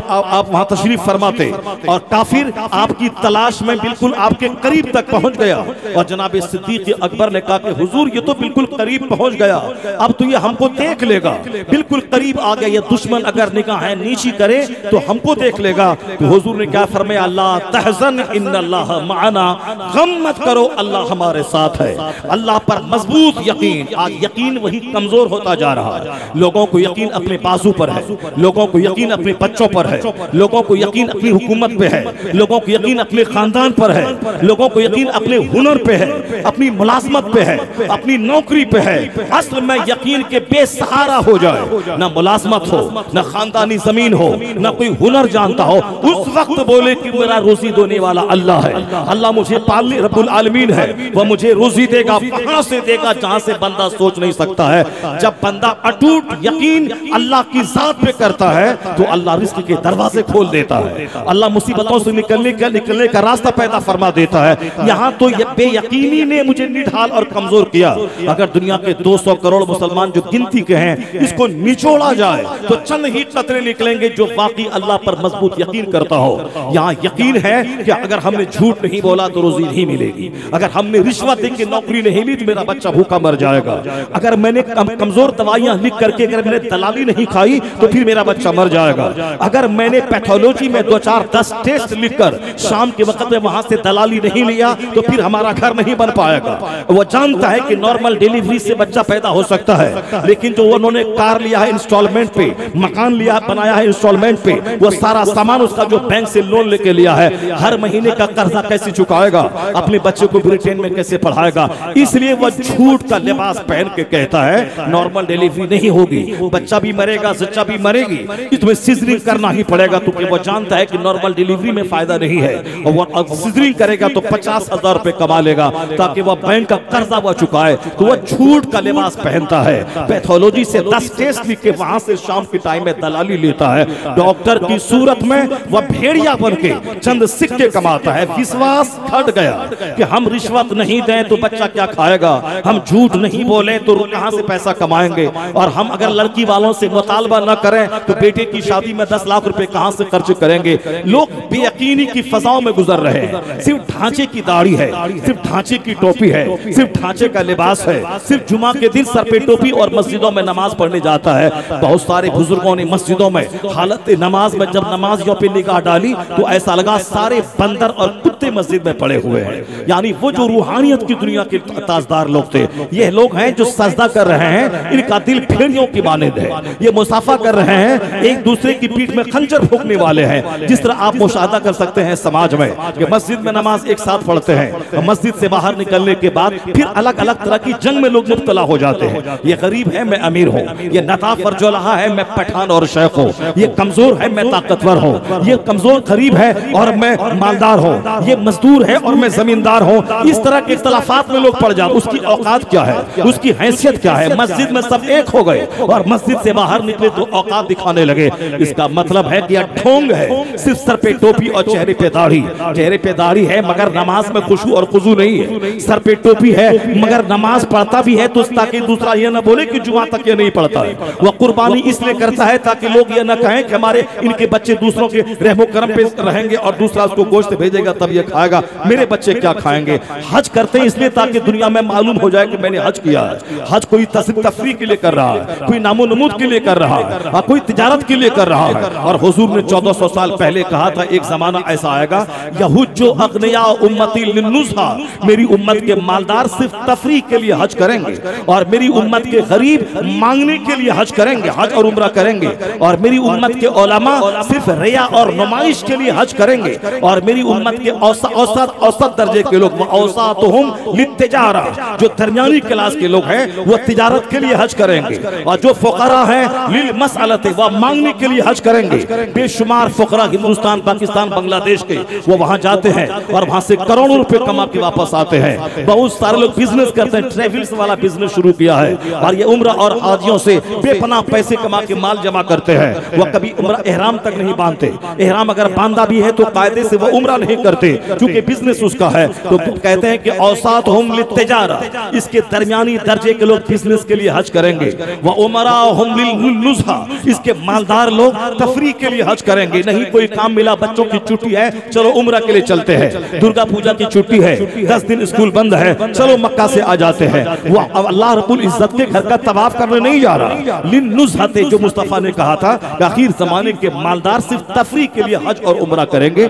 Speaker 1: वहां तशरीफ फरमाते और काफिर आपकी तलाश में बिल्कुल आपके करीब तक पहुंच गया और जनाब सिद्दीक अकबर ने कहा कि हुजूर ये तो बिल्कुल करीब पहुंच गया, अब तो ये हमको देख लेगा। बिल्कुल बिल्कुल करीब आ गया, ये दुश्मन अगर निगाहें नीची करे तो हमको देख लेगा। तो हुजूर ने क्या फरमाया, अल्लाह तहज़न इन्नल्लाह मअना, गम मत करो अल्लाह हमारे साथ है। अल्लाह पर मजबूत यकीन। आज यकीन वही कमजोर होता जा रहा है। लोगों को यकीन अपने बाजू पर है, लोगों को यकीन अपने बच्चों पर है, लोगों को यकीन अपनी हुकूमत पे है, लोगों को यकीन अपने खानदान पर है, लोगों को यकीन अपने हुनर पे है, अपनी मुलाजमत पे है, अपनी नौकरी पे है। असल में यकीन के बेसहारा हो जाए, ना मुलाजमत हो, ना खानदानी जमीन हो, ना कोई हुनर जानता हो, उस वक्त बोले कि मेरा रोजी देने वाला अल्लाह है, अल्लाह मुझे पालने रब्बुल आलमीन है, वह मुझे रोजी देगा। कहां से देगा? जहां से बंदा सोच नहीं सकता है। जब बंदा अटूट यकीन अल्लाह की जात पे करता है तो अल्लाह रिस्क के दरवाजे खोल देता है, अल्लाह मुसीबतों से निकलने का रास्ता पैदा फरमा देता है। यहाँ तो ये बेयकीनी ने मुझे निढाल और कमजोर किया। अगर दुनिया के 200 करोड़ मुसलमान जो गिनती के हैं इसको निचोड़ा जाए तो चंद ही कतरे निकलेंगे जो वाकई अल्लाह पर मजबूत यकीन करता हो। यहाँ यकीन है कि अगर हमने झूठ नहीं बोला तो रोजी नहीं मिलेगी, अगर हमने रिश्वत देके नौकरी नहीं ली तो मेरा बच्चा भूखा मर जाएगा, अगर मैंने कमजोर दवाइयां लिख करके अगर मैंने दलाली नहीं खाई तो फिर मेरा बच्चा मर जाएगा, अगर मैंने पैथोलॉजी में 2-4-10 टेस्ट लिखकर शाम के वक्त में वहां से दलाली नहीं लिया तो फिर हमारा घर नहीं बन पाएगा। वो जानता है कि नॉर्मल डिलीवरी से बच्चा पैदा हो सकता है, लेकिन जो उन्होंने कार लिया है इंस्टॉलमेंट पे, मकान लिया बनाया है इंस्टॉलमेंट पे, वो सारा सामान उसका जो बैंक से लोन लेके लिया है, हर महीने का कर्जा कैसे चुकाएगा, अपने बच्चे को ब्रिटेन में कैसे पढ़ाएगा। इसलिए वह झूठ का लिबास पहन के कहता है नॉर्मल डिलीवरी नहीं होगी, बच्चा भी मरेगा, सच्चा भी मरेगी, इसमें सिजरिंग करना ही पड़ेगा, क्योंकि वो जानता है कि नॉर्मल डिलीवरी में फायदा नहीं है। और वो सिजरिंग करेगा तो 50,000 रुपए कमा लेगा ताकि वह बैंक का कर्जा वह चुकाए। तो वह झूठ का लिबास पहनता है, पैथोलॉजी से 10 टेस्ट लिख के वहां से शाम के टाइम में दलाली लेता है, डॉक्टर की सूरत में वह भेड़िया बन के चंद सिक्के कमाता है। विश्वास घट गया कि हम रिश्वत नहीं दें तो बच्चा क्या खाएगा, हम झूठ नहीं बोले तो कहां से पैसा कमाएंगे, और हम अगर लड़की वालों से मुतालबा न करें तो बेटे की शादी में 10 लाख रुपए कहां से खर्च करेंगे। लोग बेयकीनी की फजाओं में गुजर रहे हैं। सिर्फ ढांचे की दाढ़ी है, सिर्फ ढांचे की टोपी है, सिर्फ ढांचे का लिबास है, सिर्फ जुमा के दिन सर पे टोपी और मस्जिदों में नमाज पढ़ने जाता है। बहुत सारे बुजुर्गों ने मस्जिदों में हालत नमाज में जब नमाजियों पे निगाह डाली तो ऐसा लगा सारे बंदर और कुत्ते मस्जिद में पड़े हुए हैं। यानी वो जो रूहानियत की दुनिया के ताजदार लोग थे, ये लोग हैं जो सजदा कर रहे हैं, इनका दिल भेड़ियों की मानद है, ये मुसाफा कर रहे हैं, एक दूसरे की पीठ में खंजर फूंकने वाले हैं। जिस तरह आप मुशाहदा कर सकते हैं समाज में कि मस्जिद में नमाज एक साथ पढ़ते हैं, मस्जिद से बाहर निकलने के बाद फिर अलग अलग तरह की जंग में लोग मुब्तला हो जाते हैं। ये गरीब है, मैं अमीर हूँ, ये नताफ और जोलहा है, मैं पठान और शेख हूँ, ये कमजोर है, मैं ताकतवर हूँ, ये कमजोर गरीब है और मैं मालदार हूँ, ये मजदूर है और मैं जमींदार हूँ। इस तरह के इख्तलाफात में लोग पड़ जाते। उसकी औकात क्या है, उसकी हैसियत क्या है? मस्जिद में सब एक हो गए और मस्जिद से बाहर निकले तो औकात दिखाने लगे। इसका मतलब है कि यह ढोंग है, सिर्फ सर पे टोपी और चेहरे पे दाढ़ी, चेहरे पे दाढ़ी है मगर नमाज में खुशू और खुजू नहीं है, सर पे टोपी है मगर नमाज पढ़ता भी है तो ताकि दूसरा ये ना बोले कि जुमा तक ये नहीं पढ़ता है। वह कुर्बानी इसलिए करता है ताकि लोग ये ना कहें कि हमारे इनके बच्चे दूसरों के रहमो करम पे रहेंगे और दूसरा उसको गोश्त भेजेगा तब ये खाएगा, मेरे बच्चे क्या खाएंगे। हज करते हैं इसलिए ताकि दुनिया में मालूम हो जाए कि मैंने हज किया है। हज कोई तफरीह के लिए कर रहा है, कोई नामो नमूद के लिए कर रहा है, कोई तिजारत के लिए कर रहा है। और हुजूर ने 1400 साल पहले कहा था एक जमाना ऐसा आएगा, यहुज्जु अग़निया उम्मती लिन्नुज़हा, मेरी उम्मत के मालदार सिर्फ तफरीह के लिए हज करेंगे और मेरी उम्मत के गरीब मांगने के लिए हज करेंगे, हज और उम्रा करेंगे। और मेरी उम्मत के उलमा सिर्फ रिया और नुमाइश के लिए हज करेंगे और मेरी उम्मत के औसत दर्जे के लोग औसातुहुम लित्तिजारा, जो दरमियानी क्लास के लोग हैं वो तिजारत के लिए हज करेंगे, और जो फुकरा हैं लिल मसअलते वह मांगने के लिए हज करेंगे। बेशुमार फुकरा हिंदुस्तान, पाकिस्तान, बांग्लादेश के वो वहां जाते हैं और वहां से करोड़ों रुपए कमा के वापस आते हैं। बहुत सारे लोग बिजनेस करते हैं, ट्रेवल्स वाला बिजनेस शुरू किया है और ये उम्रा और हाजियों से बेपनाह पैसे कमा के माल जमा करते हैं। वह कभी उम्रा एहराम तक नहीं बांधते, एहराम अगर बांधा भी है तो कायदे से वह उम्रा नहीं करते क्योंकि बिजनेस उसका है। तो कहते हैं कि औसातुहुम लित्तिजारा, इसके दरमियानी दर्जे के लोग बिजनेस के लिए हज करेंगे। वह उमराहुम लिन्नुज़हा, इसके मालदार लोग तफरीह के लिए हज करेंगे। नहीं कोई काम मिला, बच्चों की छुट्टी है, चलो उम्रा के लिए चलते हैं, दुर्गा पूजा की छुट्टी है, 10 दिन स्कूल बंद है, चलो मक्का से आ जाते हैं। वह अल्लाह रब्बुल इज्जत के घर का तवाफ करने नहीं जा रहा, लिन्नुज़हते, जो मुस्तफ़ा ने कहा था कि आखिर ज़माने के मालदार सिर्फ तफरीह के लिए हज और उम्रा करेंगे,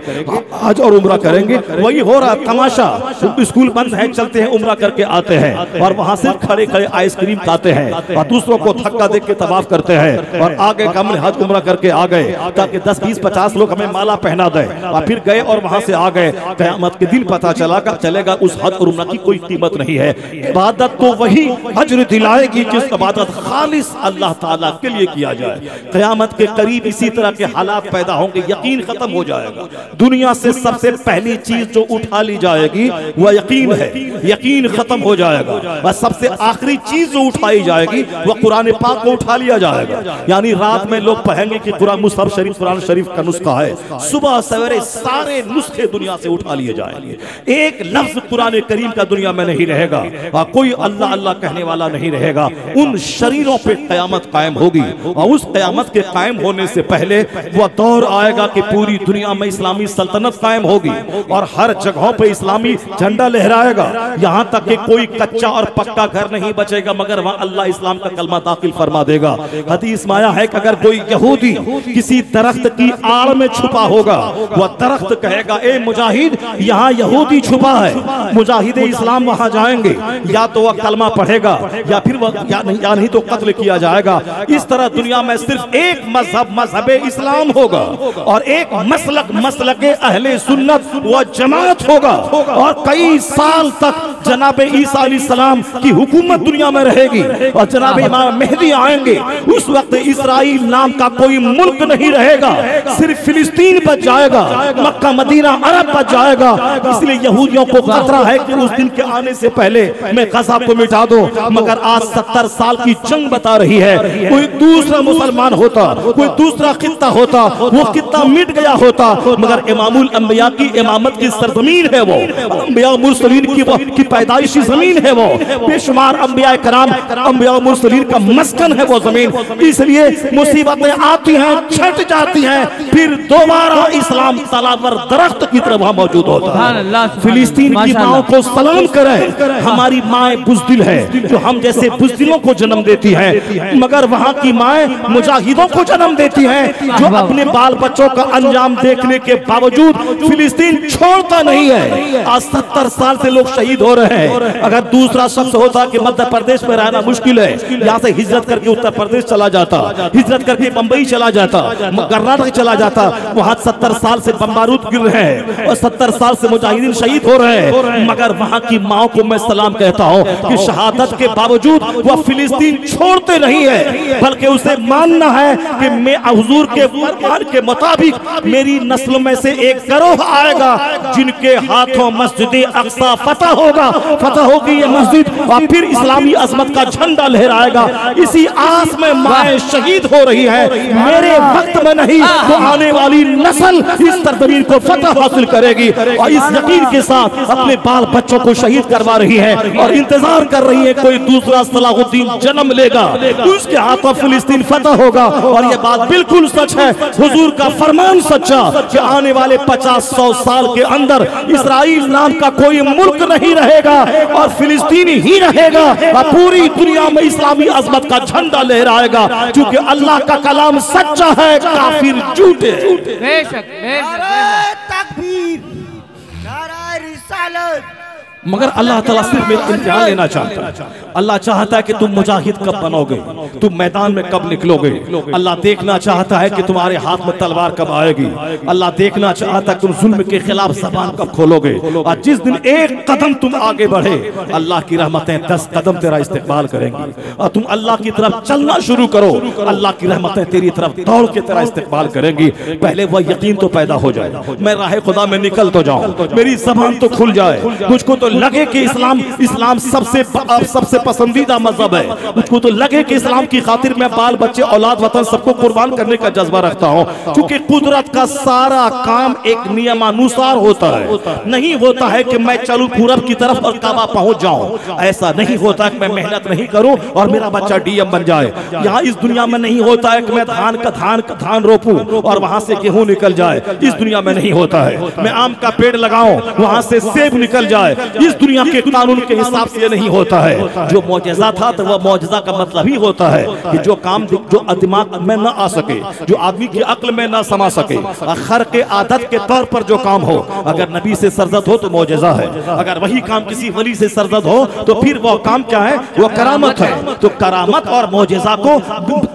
Speaker 1: हज और उम्रा करेंगे। वही हो रहा तमाशा, स्कूल बंद है, चलते हैं उम्रा करके आते हैं और वहां से खड़े खड़े आइसक्रीम खाते हैं और दूसरों को धक्का दे के तवाफ करते हैं और आगे हमने हज उम्रा करके आ गए ताकि 10, 20, 50 लोग हमें माला पहना दे और फिर गए और वहां से आ गए। क़यामत के दिन पता चलेगा उस हज और उम्रा की कोई कीमत नहीं है। इबादत तो वही अज्र दिलाएगी जिस इबादत खालिस अल्लाह ताला के लिए किया जाए। क़यामत के करीब इसी तरह के हालात पैदा होंगे, यकीन खत्म हो जाएगा। दुनिया से सबसे पहली चीज जो उठा ली जाएगी वह यकीन है, यकीन खत्म हो जाएगा। और सबसे आखिरी चीज जो उठाई जाएगी वह कुरान पाक को उठा लिया जाएगा। यानी रात में लोग कहेंगे कि कुरान मुसहफ शरीफ कुरान शरीफ का नुस्खा है, सुबह सवेरे सारे नुस्खे दुनिया से उठा लिए जाएंगे। एक लफ्ज कुरान करीम का दुनिया में नहीं रहेगा और कोई अल्लाह अल्लाह कहने वाला नहीं रहेगा। उन शरीरों पे क़यामत कायम होगी और उस क़यामत के कायम होने से पहले वह दौर आएगा कि पूरी दुनिया में इस्लामी सल्तनत कायम होगी और हर जगहों पे इस्लामी झंडा लहराएगा। यहाँ तक कि कोई कच्चा और पक्का घर नहीं बचेगा मगर वहाँ अल्लाह इस्लाम का कलमा दाखिल फरमा देगा। हदीस में आया है कि अगर कोई यहूदी किसी दरख्त की आड़ में छुपा होगा, वह दरख्त कहेगा ए मुजाहिद यहाँ यहूदी छुपा है, मुजाहिदे इस्लाम वहाँ जाएंगे, या तो वह कलमा पढ़ेगा या फिर वह या नहीं तो कत्ल किया जाएगा। इस तरह दुनिया में सिर्फ एक मजहब मजहब इस्लाम होगा और एक मसलक अहले सुन्नत व जमात होगा और कई साल तक जनाब ईसा अलैहिस्सलाम की हुकूमत दुनिया में रहेगी और जनाब इमाम मेहदी आएंगे। उस वक्त इस्राइल नाम का कोई मुल्क नहीं रहेगा, सिर्फ फिलिस्तीन बच जाएगा, मक्का मदीना अरब बच जाएगा। इसलिए यहूदियों को खतरा है कि उस दिन के आने से पहले मैं गज़ा को मिटा दूं। मगर आज 70 साल की जंग बता रही है, कोई दूसरा मुसलमान होता, कोई दूसरा खित्ता होता, वो खित्ता मिट गया होता। मगर इमामुल अंबिया की इमामत की सरजमीन है वो, अंबिया मुरसलीन की पैदाइशी जमीन है वो, बेशुमार अंबिया कराम अंबिया मुरसलीन का मस्कन है वो जमीन। इसलिए मुसीबतें आती हैं, छट जाती हैं, फिर दोबारा इस्लाम तलावर दरख्त की तरह वहां मौजूद होता है। फिलिस्तीन की माओं को सलाम करें, हमारी माए बुज़दिल है जो हम जैसे बुज़दिलों को जन्म देती है, मगर वहां की माए मुजाहिदों को जन्म देती हैं जो अपने बाल बच्चों का अंजाम देखने के बावजूद फिलिस्तीन छोड़ता नहीं है। आज 70 साल से लोग शहीद हो रहे हैं। अगर दूसरा शख्स होता कि मध्य प्रदेश में रहना मुश्किल है, यहाँ से हिजरत करके उत्तर प्रदेश चला जाता, हिजरत करके बंबई चला जाता, कर्नाटक चला जाता, वहां 70 साल से बमबारूद गिर रहे हैं और 70 साल से मुजाहिदीन शहीद हो रहे हैं। मगर वहां की माओ को मैं सलाम कहता हूं कि शहादत के बावजूद वह फिलिस्तीन छोड़ते नहीं है, बल्कि उसे मानना है कि मैं हुजूर के फरमान के मुताबिक मेरी नस्ल में से एक गिरोह आएगा जिनके हाथों मस्जिद अक्सा फतह होगा, फतह होगी ये मस्जिद और फिर इस्लामी अजमत का झंडा लहराएगा। इसी आस में माए शहीद हो रही है, मेरे वक्त में नहीं तो आने वाली नस्ल इस सरजमीन को फतह हासिल करेगी और इस यकीन के साथ अपने बाल बच्चों को शहीद करवा रही है और इंतजार कर रही है कोई दूसरा सलाहुद्दीन जन्म लेगा, उसके हाथों फिलिस्तीन फतह होगा। और ये बात बिल्कुल सच है, हुजूर का फरमान सच्चा कि आने वाले 50-100 साल के अंदर इस्राइल नाम का कोई मुल्क नहीं रहेगा और फिलिस्तीन ही रहेगा और पूरी दुनिया में इस्लामी अजमत का झंडा लहराएगा, क्योंकि अल्लाह का कलाम सच्चा है, काफिर झूठे।
Speaker 4: बेशक तकबीर, नारा रिसालत।
Speaker 1: मगर अल्लाह ताला सिर्फ मेरा इम्तिहान लेना चाहता है। अल्लाह चाहता है कि तुम मुजाहिद कब बनोगे, तुम मैदान में कब निकलोगे। अल्लाह देखना चाहता है कि तुम्हारे हाथ में तलवार कब आएगी। अल्लाह देखना चाहता है कि तुम जुल्म के खिलाफ ज़बान कब खोलोगे। और जिस दिन एक कदम तुम आगे बढ़े, अल्लाह की रहमतें 10 कदम तेरा इस्तेकबाल करेंगी और तुम अल्लाह की तरफ चलना शुरू करो, अल्लाह की रहमतें तेरी तरफ दौड़ के तेरा इस्तेकबाल करेंगी। पहले वह यकीन तो पैदा हो जाए, मैं राह खुदा में निकल तो जाऊं, मेरी ज़बान तो खुल जाए, मुझको तो लगे कि इस्लाम सबसे पसंदीदा मजहब है, मुझको तो लगे कि इस्लाम की खातिर मैं बाल बच्चे औलाद वतन सबको कुर्बान करने का जज्बा रखता हूँ, क्योंकि कुदरत का सारा काम एक नियमानुसार होता है। नहीं होता है कि मैं चलूं पूरब की तरफ और काबा पहुंच जाऊं, ऐसा नहीं होता है कि मैं मेहनत नहीं करूं और मेरा बच्चा डीएम बन जाए। यहाँ इस दुनिया में नहीं होता है कि मैं धान रोपूं और वहां से गेहूं निकल जाए, इस दुनिया में नहीं होता है। मैं आम का पेड़ लगाऊं, वहां से सेब निकल जाए, इस दुनिया के कानून के हिसाब से ये नहीं होता है। जो मौजज़ा था तो वह मौजज़ा का मतलब ही होता है कि जो काम जो दिमाग में न आ सके, जो आदमी की अक्ल में न समा सके, खर के आदत के तौर पर जो काम हो, अगर नबी से सरजद हो तो मौजज़ा है। अगर वही काम किसी वली से सरजद हो तो फिर वह काम क्या है? वह करामत है। तो करामत और मौजज़ा को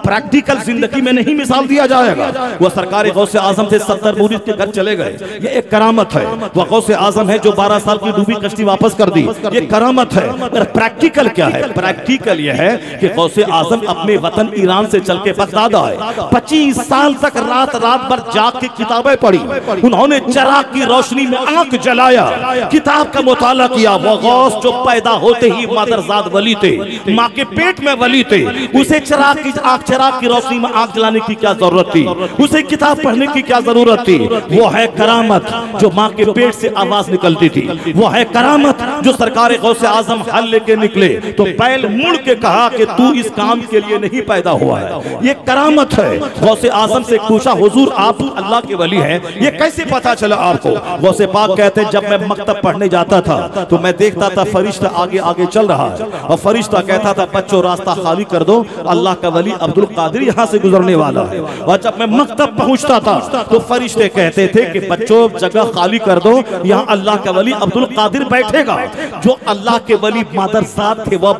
Speaker 1: प्रैक्टिकल जिंदगी में नहीं मिसाल दिया जाएगा। वह सरकार गौसे आजम से 70 मुरीद के घर चले गए, ये एक करामत है। वह गौसे आजम है जो 12 साल की डूबी कश्ती वापस कर दी, ये करामत है। और प्रैक्टिकल क्या है? प्रैक्टिकल यह है कि गौसे आजम अपने वतन ईरान से चल के बगदाद आए, 25 साल तक रात रात भर जाग के किताबें पढ़ी, उन्होंने चिराग की रोशनी में आंख जलाया, किताब का मुताला किया। वो गौस जो पैदा होते ही मादरजाद वली थे, माँ के पेट में वली थे, उसे चिराग की रोशनी में आंख जलाने की क्या जरूरत थी? उसे किताब पढ़ने की क्या जरूरत थी? वो है करामत जो माँ के पेट से आवाज निकलती थी। वो है करामत जो सरकार गौसे आजम हल लेके निकले तो बैल मुड़ के कहा कि तू इस काम के लिए नहीं पैदा हुआ है। ये करामत है। गौसे आजम से पूछा, हुजूर आप अल्लाह के वली हैं, ये कैसे पता चला आपको? गौसे पाक कहते जब मैं मकतब पढ़ने जाता था तो मैं देखता था फरिश्ता आगे आगे चल रहा है और फरिश्ता कहता था बच्चों रास्ता खाली कर दो, अल्लाह का वली अब्दुल कादिर यहाँ से गुजरने वाला है। और जब मैं मकतब पहुँचता था तो फरिश्ते कहते थे कि बच्चों जगह खाली कर दो, यहाँ अल्लाह का वली अब्दुल कादिर बैठेगा। जो अल्लाह के वली मादरजाद थे, वह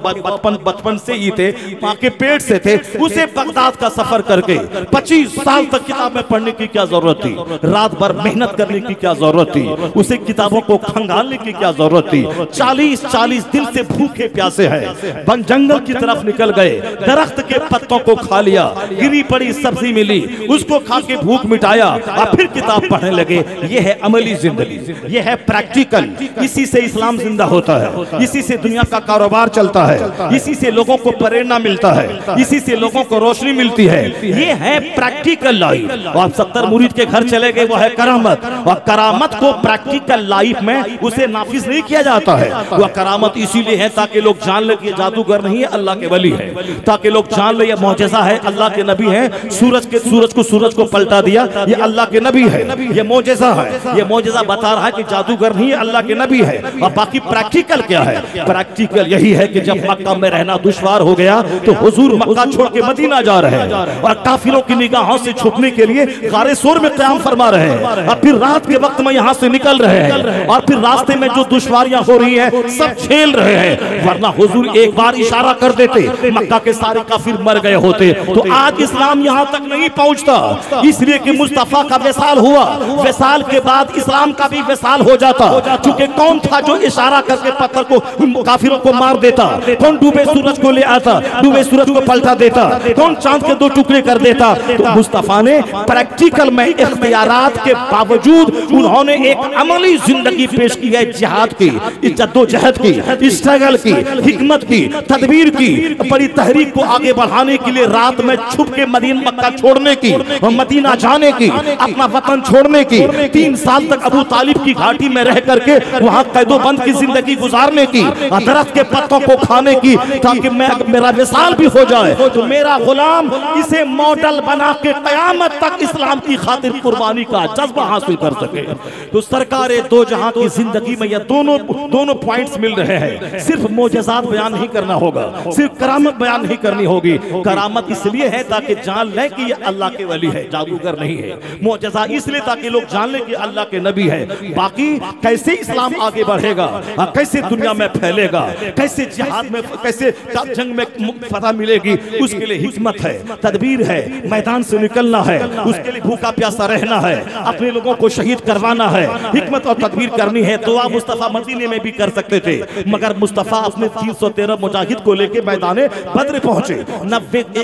Speaker 1: बचपन से ही थे, माँ के पेट से थे, उसे बगदाद का सफर करके 25 साल तक किताबें पढ़ने की क्या जरूरत थी? रात भर मेहनत करने की क्या जरूरत थी? उसे किताबों को खंगालने की क्या जरूरत थी? 40 दिन से भूखे प्यासे हैं, बन जंगल की तरफ निकल गए, दरख्त के पत्तों को खा लिया, गिरी पड़ी सब्जी मिली, उसको खा के भूख मिटाया और फिर किताब पढ़ने लगे। ये है अमली जिंदगी, ये है प्रैक्टिकल। इसी से इस्लाम जिंदा होता है, इसी से दुनिया का कारोबार चलता है, इसी से लोगों को प्रेरणा मिलता है, इसी से लोगों को रोशनी मिलती है। ये है प्रैक्टिकल लाइफ। और 70 मुरीद के घर चले गए, वो है करामत। और करामत को प्रैक्टिकल लाइफ में उसे नाफिज नहीं किया जाता है। वह करामत इसीलिए है ताकि लोग जान ले कि जादूगर नहीं है, अल्लाह के वली है, ताकि लोग जान ले ये मौजज़ा है, अल्लाह के नबी है। सूरज को पलटा दिया, ये अल्लाह के नबी है, ये मौजज़ा है। ये मौजज़ा बता रहा है कि जादूगर नहीं है, अल्लाह के नबी है। और बाकी प्रैक्टिकल क्या है? प्रैक्टिकल यही है कि जब मक्का में रहना दुश्वार हो गया तो हुजूर मक्का छोड़ के मदीना जा रहे हैं और काफिरों की निगाहों से छुपने के लिए गारे सोर में क़याम फरमा रहे हैं। और फिर रात के वक्त में यहाँ से निकल रहे हैं और फिर रास्ते में जो दुश्वारियां हो रही हैं सब झेल रहे हैं। वरना हुजूर एक बार इशारा कर देते, मक्का के सारे काफिर मर गए होते। तो आज इस्लाम यहाँ तक नहीं पहुँचता, इसलिए कि मुस्तफा का विसाल हुआ, विसाल के बाद इस्लाम का भी विसाल हो जाता। चूंकि कौन था जो इशारा करके पत्थर को काफिरों को मार देता? कौन डूबे सूरज को ले आता, डूबे सूरज को पलटा देता? कौन चांद के 2 टुकड़े कर देता? तो मुस्तफा ने प्रैक्टिकल में इख्तियारात के बावजूद उन्होंने एक अमली जिंदगी पेश की है, जिहाद की, जद्दोजहद की, स्ट्रगल की, हिकमत की, तदबीर की, बड़ी तहरीक को आगे बढ़ाने के लिए रात में छुप के मदीना मक्का छोड़ने की और मदीना जाने की, अपना वतन छोड़ने की, 3 साल तक अबू तालिब की घाटी में रह करके वहां कैदोबंद की जिंदगी गुजारने की, दरख्त के पत्तों को खाने की, ताकि मेरा विसाल भी हो जाए तो मेरा गुलाम इसे मॉडल बना के कयामत तक इस्लाम की खातिर कुर्बानी का जज्बा हासिल कर सके। तो सरकारे दो जहां की जिंदगी में ये दोनों पॉइंट्स मिल रहे हैं। सिर्फ मोजज़ात बयान नहीं करना होगा, सिर्फ करामत बयान नहीं करनी होगी। करामत इसलिए है ताकि जान लें कि ये अल्लाह के वली है, जादूगर नहीं है। मोजज़ा इसलिए ताकि लोग जान लें कि अल्लाह के नबी है। बाकी कैसे इस्लाम आगे बढ़ेगा, कैसे दुनिया में फैलेगा, कैसे जिहाद में, कैसे जंग में फतह मिलेगी, उसके लिए हिकमत है, तदबीर है, मैदान से निकलना है, उसके लिए भूखा प्यासा रहना है, अपने लोगों को शहीद करवाना है, हिकमत और तदबीर करनी है। दुआ मुस्तफा मदीने में भी कर सकते थे, मगर मुस्तफा अपने 313 मुजाहिद को लेके मैदाने बद्र पहुंचे।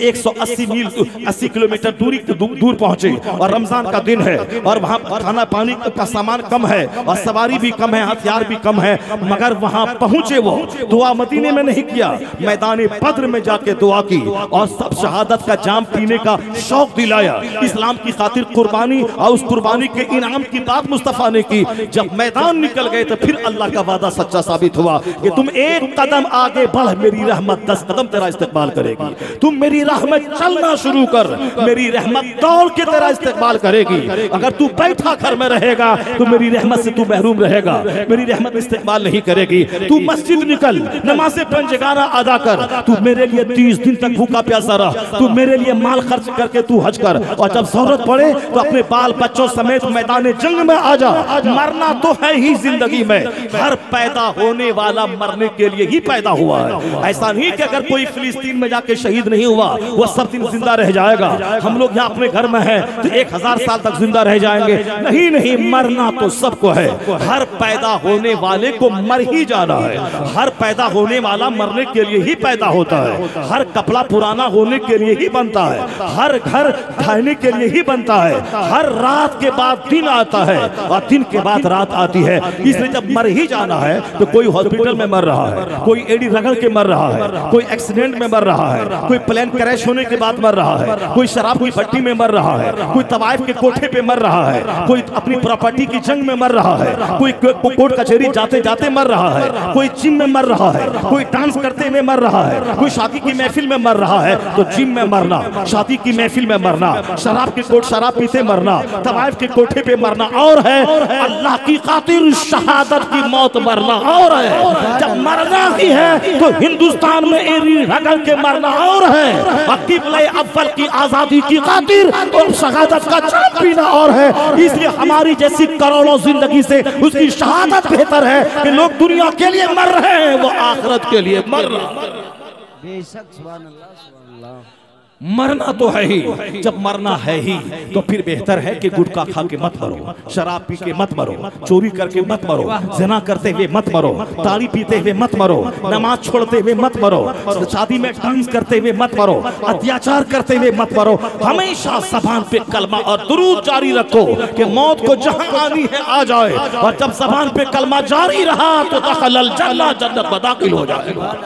Speaker 1: 180 मील 80 किलोमीटर दूर पहुंचे और रमजान का दिन है और वहां खाना पानी का सामान कम है और सवारी भी कम है, हथियार भी कम है, मगर वहां पहुंचे। वो दुआ मदीने में नहीं किया, मैदान बद्र में जाके दुआ की और सब शहादत का जाम पीने का शौक दिलाया। इस्लाम की खातिर कुर्बानी और उस कुर्बानी के इनाम की बात मुस्तफा ने की। जब मैदान निकल गए तो फिर अल्लाह का वादा सच्चा साबित हुआ कि तुम एक कदम आगे बढ़, मेरी रहमत 10 कदम तेरा इस्तेमाल करेगी। तुम मेरी राह में चलना शुरू कर, मेरी रहमत दौड़ के तेरा इस्तेमाल करेगी। अगर तू बैठा घर में रहेगा तो मेरी रहमत से तू महरूम रहेगा। मेरी रहमत इस्तेमाल नहीं करेगी। तू मस्जिद निकल, नमाज़े पंजगाना अदा कर, तू मेरे लिए 30 दिन तक भूखा प्यासा रह, तू मेरे लिए माल खर्च करके तू हज कर, और जब जरूरत पड़े तो अपने बाल बच्चों समेत मैदान जंग में आ जा। मरना तो है ही जिंदगी में, हर पैदा होने वाला मरने के लिए ही पैदा हुआ है। ऐसा नहीं कि अगर कोई फिलिस्तीन में जाके शहीद नहीं हुआ वो सब दिन जिंदा रह जाएगा। हम लोग यहाँ अपने घर में हैं तो 1000 साल तक जिंदा रह जाएंगे, नहीं नहीं, मरना तो सबको है। हर पैदा होने वाले को मर ही जाना है, हर पैदा होने वाला मरने के लिए ही पैदा होता है, हर कपड़ा पुराना होने के लिए ही बनता है, हर घर ढहने के लिए ही बनता है, हर रात के बाद दिन आता है और दिन के बाद रात आती है। इसलिए जब मर ही जाना है तो कोई हॉस्पिटल में मर रहा है, कोई एडी रगड़ के मर रहा है, कोई एक्सीडेंट में मर रहा है, कोई प्लेन क्रैश होने के बाद मर रहा है, कोई शराब की भट्टी में मर रहा है, कोई तवाइफ के कोठे पे मर रहा है, कोई अपनी प्रॉपर्टी की जंग में मर रहा है, कोई कोर्ट कचहरी जाते जाते मर रहा है, कोई जिम में मर रहा है, कोई डांस करते हुए मर रहा है, कोई शादी की महफिल में मर रहा है। तो जिम में मरना, शादी की महफिल में मरना, शराब के कोट शराब पीते मरना, तवाइफ के कोठे पे मरना और है, अल्लाह की खातिर शहादत की मौत मरना और है। जब मरना ही है तो हिंदुस्तान में एड़ी रगड़ के मरना और है, किबले अव्वल की आजादी की खातिर और शहादत का चाप पीना और है। इसलिए हमारी जैसी करोड़ों जिंदगी से उसकी शहादत बेहतर है कि लोग दुनिया के लिए मर रहे हैं, वो आखिरत के लिए मर रहे हैं।
Speaker 4: बेशक, सुभान अल्लाह, सुभान अल्लाह।
Speaker 1: मरना तो है ही, जब मरना है ही तो फिर बेहतर है कि गुटखा खा के मत मरो, शराब पी के मत मरो, चोरी करके मत मरो, ज़िना करते हुए मत मरो, ताड़ी पीते हुए मत मरो, नमाज छोड़ते हुए मत मरो, शादी में डांस करते हुए मत मरो, अत्याचार करते हुए मत मरो। हमेशा ज़बान पे कलमा और दुरूद जारी रखो कि मौत को जहां आनी है आ जाए, और जब ज़बान पे कलमा जारी रहा तो दखलल जन्नत, जन्नत में दाखिल हो जाएगा।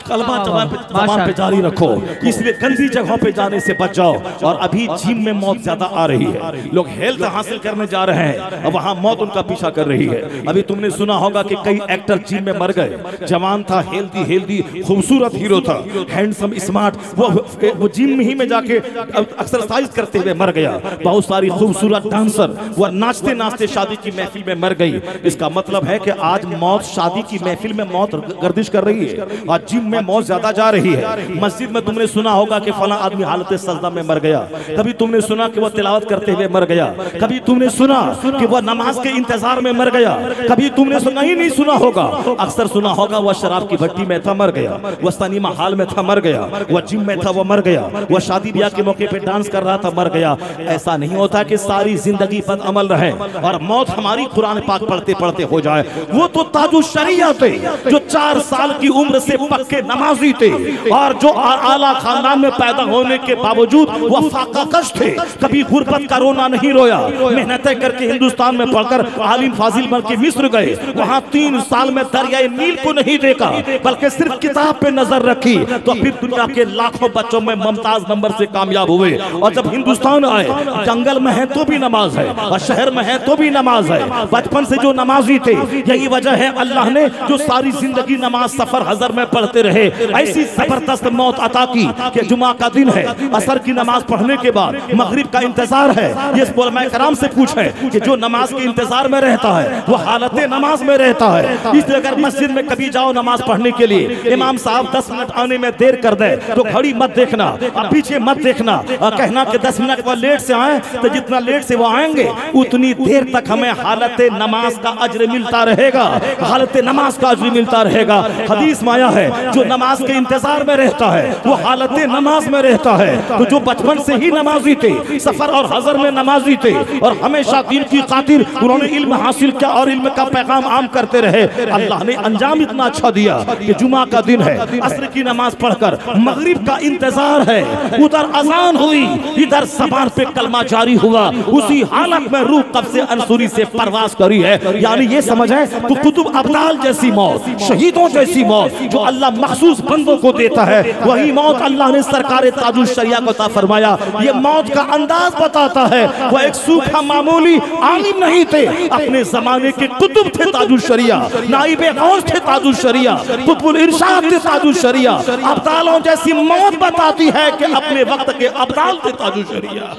Speaker 1: कलमा ज़बान पे जारी रखो, इसलिए गंदी जगहों पे जाने से बच जाओ। और अभी जिम में मौत ज्यादा आ रही है, लोग हेल्थ हासिल करने जा रहे हैं और वहां मौत उनका पीछा कर रही है। अभी तुमने सुना होगा कि कई एक्टर जिम में मर गए, जवान था, हेल्दी खूबसूरत हीरो था, हैंडसम स्मार्ट, वो जिम ही में जाके एक्सरसाइज करते हुए मर गया। बहुत सारी खूबसूरत डांसर वो नाचते नाचते शादी की महफिल में मर गई। इसका मतलब है कि आज मौत शादी की महफिल में मौत गर्दिश कर रही है और जिम में मौत ज्यादा जा रही है। मस्जिद में तुमने सुना होगा कि फला आदमी हालत सजदा में मर गया, कभी तुमने सुना कि वह तिलावत करते हुए मर गया, कभी तुमने सुना कि वह नमाज के इंतजार में मर गया, कभी तुमने सुना ही नहीं सुना होगा, अक्सर सुना होगा वह शराब की भट्टी में था मर गया, वह सिनेमा हॉल में था मर गया, वह जिम में था वह मर गया, वह शादी ब्याह के मौके पे डांस कर रहा था मर गया। ऐसा नहीं होता कि सारी जिंदगी बद अमल रहे और मौत हमारी कुरान पाक पढ़ते पढ़ते हो जाए। वो तो ताजुश शरीयत थे जो 4 साल की उम्र से पक्के नमाजी थे और जो आला खानदान में पैदा होने के बावजूद वह फाकाकश थे, कभी गुर्बत का रोना नहीं रोया, मेहनतें करके हिंदुस्तान में पढ़कर आलिम फाजिल बन के मिस्र गए, वहां 3 साल में दरियाए नील को नहीं देखा बल्कि सिर्फ किताब पे नजर रखी, तो फिर दुनिया के लाखों बच्चों में मुमताज नंबर से कामयाब हुए। और जब हिंदुस्तान आए, जंगल में है तो भी नमाज है और शहर में है तो भी नमाज है, बचपन से जो नमाजी थे, यही वजह है अल्लाह ने जो सारी जिंदगी नमाज सफर हजर में पढ़ते रहे, ऐसी जबरदस्त मौत अता की कि जुमा का दिन है, असर की नमाज पढ़ने के बाद मगरिब का इंतजार है। ये उलमाए कराम से पूछें कि जो नमाज के इंतजार में रहता है वो हालत नमाज में रहता है। इसलिए अगर मस्जिद में कभी जाओ नमाज पढ़ने के लिए, इमाम साहब 10 मिनट आने में देर कर दे तो घड़ी मत देखना और पीछे मत देखना और कहना कि 10 मिनट वो लेट से आए, तो जितना लेट से वो आएंगे उतनी देर तक हमें हालत नमाज का अज्र मिलता रहेगा, हालत नमाज का अज्र मिलता रहेगा। हदीस में आया है जो नमाज के इंतजार में रहता है वो हालत नमाज में रहता है। तो जो बचपन से ही नमाजी थे, सफर और हजर में नमाजी थे और हमेशा दीन की खातिर उन्होंने इल्म हासिल किया और इल्म का पैगाम आम करते रहे, अल्लाह ने अंजाम इतना अच्छा दिया कि जुमा का दिन है, असर की नमाज पढ़कर मगरिब का इंतजार है, उधर अजान हुई, इधर ज़बान पे कलमा जारी हुआ, उसी हालत में रूह कब से अंसुरी से परवास करी है। यानी ये समझ है तो कुतुब अब्दाल जैसी मौत, शहीदों जैसी मौत जो अल्लाह मखसूस बंदों को देता है, वही मौत अल्लाह ने सरकार ताजुश शरिया को अता फरमाया। ये मौत का अंदाज बताता है, वह एक सूखा मामूली आलिम नहीं थे, अपने जमाने के कुतुब थे ताजुश शरिया, नाइबे गौस थे ताजुश शरिया, कुतुबुल इरशाद थे ताजुश शरिया। अब्दालों जैसी मौत बताती है कि अपने वक्त के अब्दाल थे ताजुश शरिया।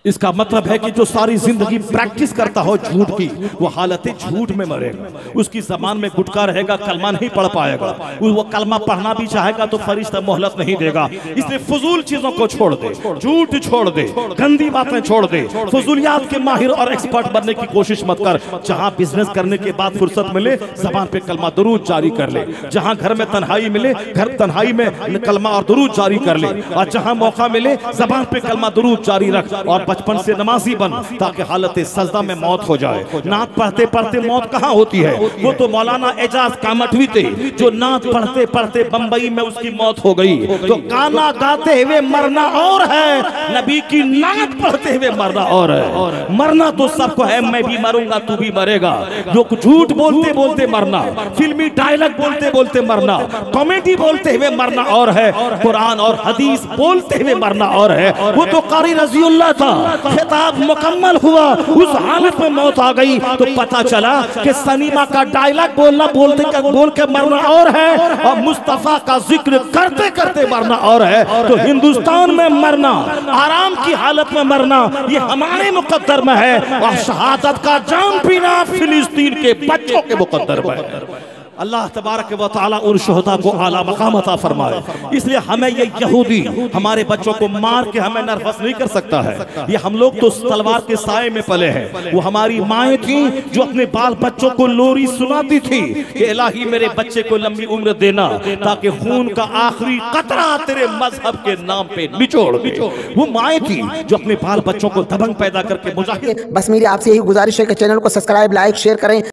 Speaker 1: इसका मतलब है कि जो सारी जिंदगी प्रैक्टिस करता हो झूठ की, वो हालत झूठ में मरेगा। उसकी जबान में गुटका रहेगा, कलमा नहीं पढ़ पाएगा। वो कलमा पढ़ना भी चाहेगा तो फरिश्ता मोहलत नहीं देगा। इसलिए फजूल चीजों को छोड़ दे, झूठ छोड़ दे, गंदी बातें छोड़ दे, फजूलियात के माहिर और एक्सपर्ट बनने की कोशिश मत कर। जहां बिजनेस करने के बाद फुर्सत मिले, जबान पे कलमा दुरूद जारी कर ले। जहां घर में तन्हाई मिले, घर तन्हाई में कलमा और दुरूद जारी कर ले। और जहां मौका मिले, जबान पे कलमा दुरूद जारी रख। और बचपन से नमाजी बन ताकि हालत सजदा में मौत हो जाए। नात पढ़ते पढ़ते मौत कहाँ होती है? वो तो मौलाना एजाज कामठवी थे, जो नात पढ़ते पढ़ते बंबई में उसकी मौत हो गई। तो गाना गाते हुए मरना और है, नबी की नात पढ़ते हुए मरना और है। मरना तो सबको है, मैं भी मरूंगा तू भी मरेगा। जो झूठ बोलते बोलते मरना, फिल्मी डायलॉग बोलते बोलते मरना, कॉमेडी बोलते हुए मरना और है, कुरान और हदीस बोलते हुए मरना और है। वो तो कारी रज़ियल्लाह था, खिताब मुकम्मल हुआ, उस हालत में मौत आ गई तो पता चला कि सनीमा का डायलॉग बोलना बोल के मरना और है, और मुस्तफा का जिक्र करते करते मरना और है। तो हिंदुस्तान में मरना, आराम की हालत में मरना, ये हमारे मुकद्दर में है। और शहादत का जाम पीना फिलिस्तीन के बच्चों के मुकद्दर में है। अल्लाह तबारक व तआला उन शोहदा को आला मकाम अता फरमाए। इसलिए हमें ये यहूदी हमारे बच्चों को मार के हमें नर्वस नहीं कर सकता है। ये हम लोग तो तलवार के साए में पले हैं। वो हमारी माएँ थी जो अपने बाल बच्चों को लोरी सुनाती थी कि इलाही मेरे बच्चे को लंबी उम्र देना ताकि खून का आखिरी कतरा तेरे मजहब के नाम पे निचोड़ दे। वो माएँ थी जो अपने बाल बच्चों को दबंग पैदा करके मुजाहिद।
Speaker 5: बस मेरी आपसे यही गुजारिश है कि चैनल को सब्सक्राइब, लाइक, शेयर करें।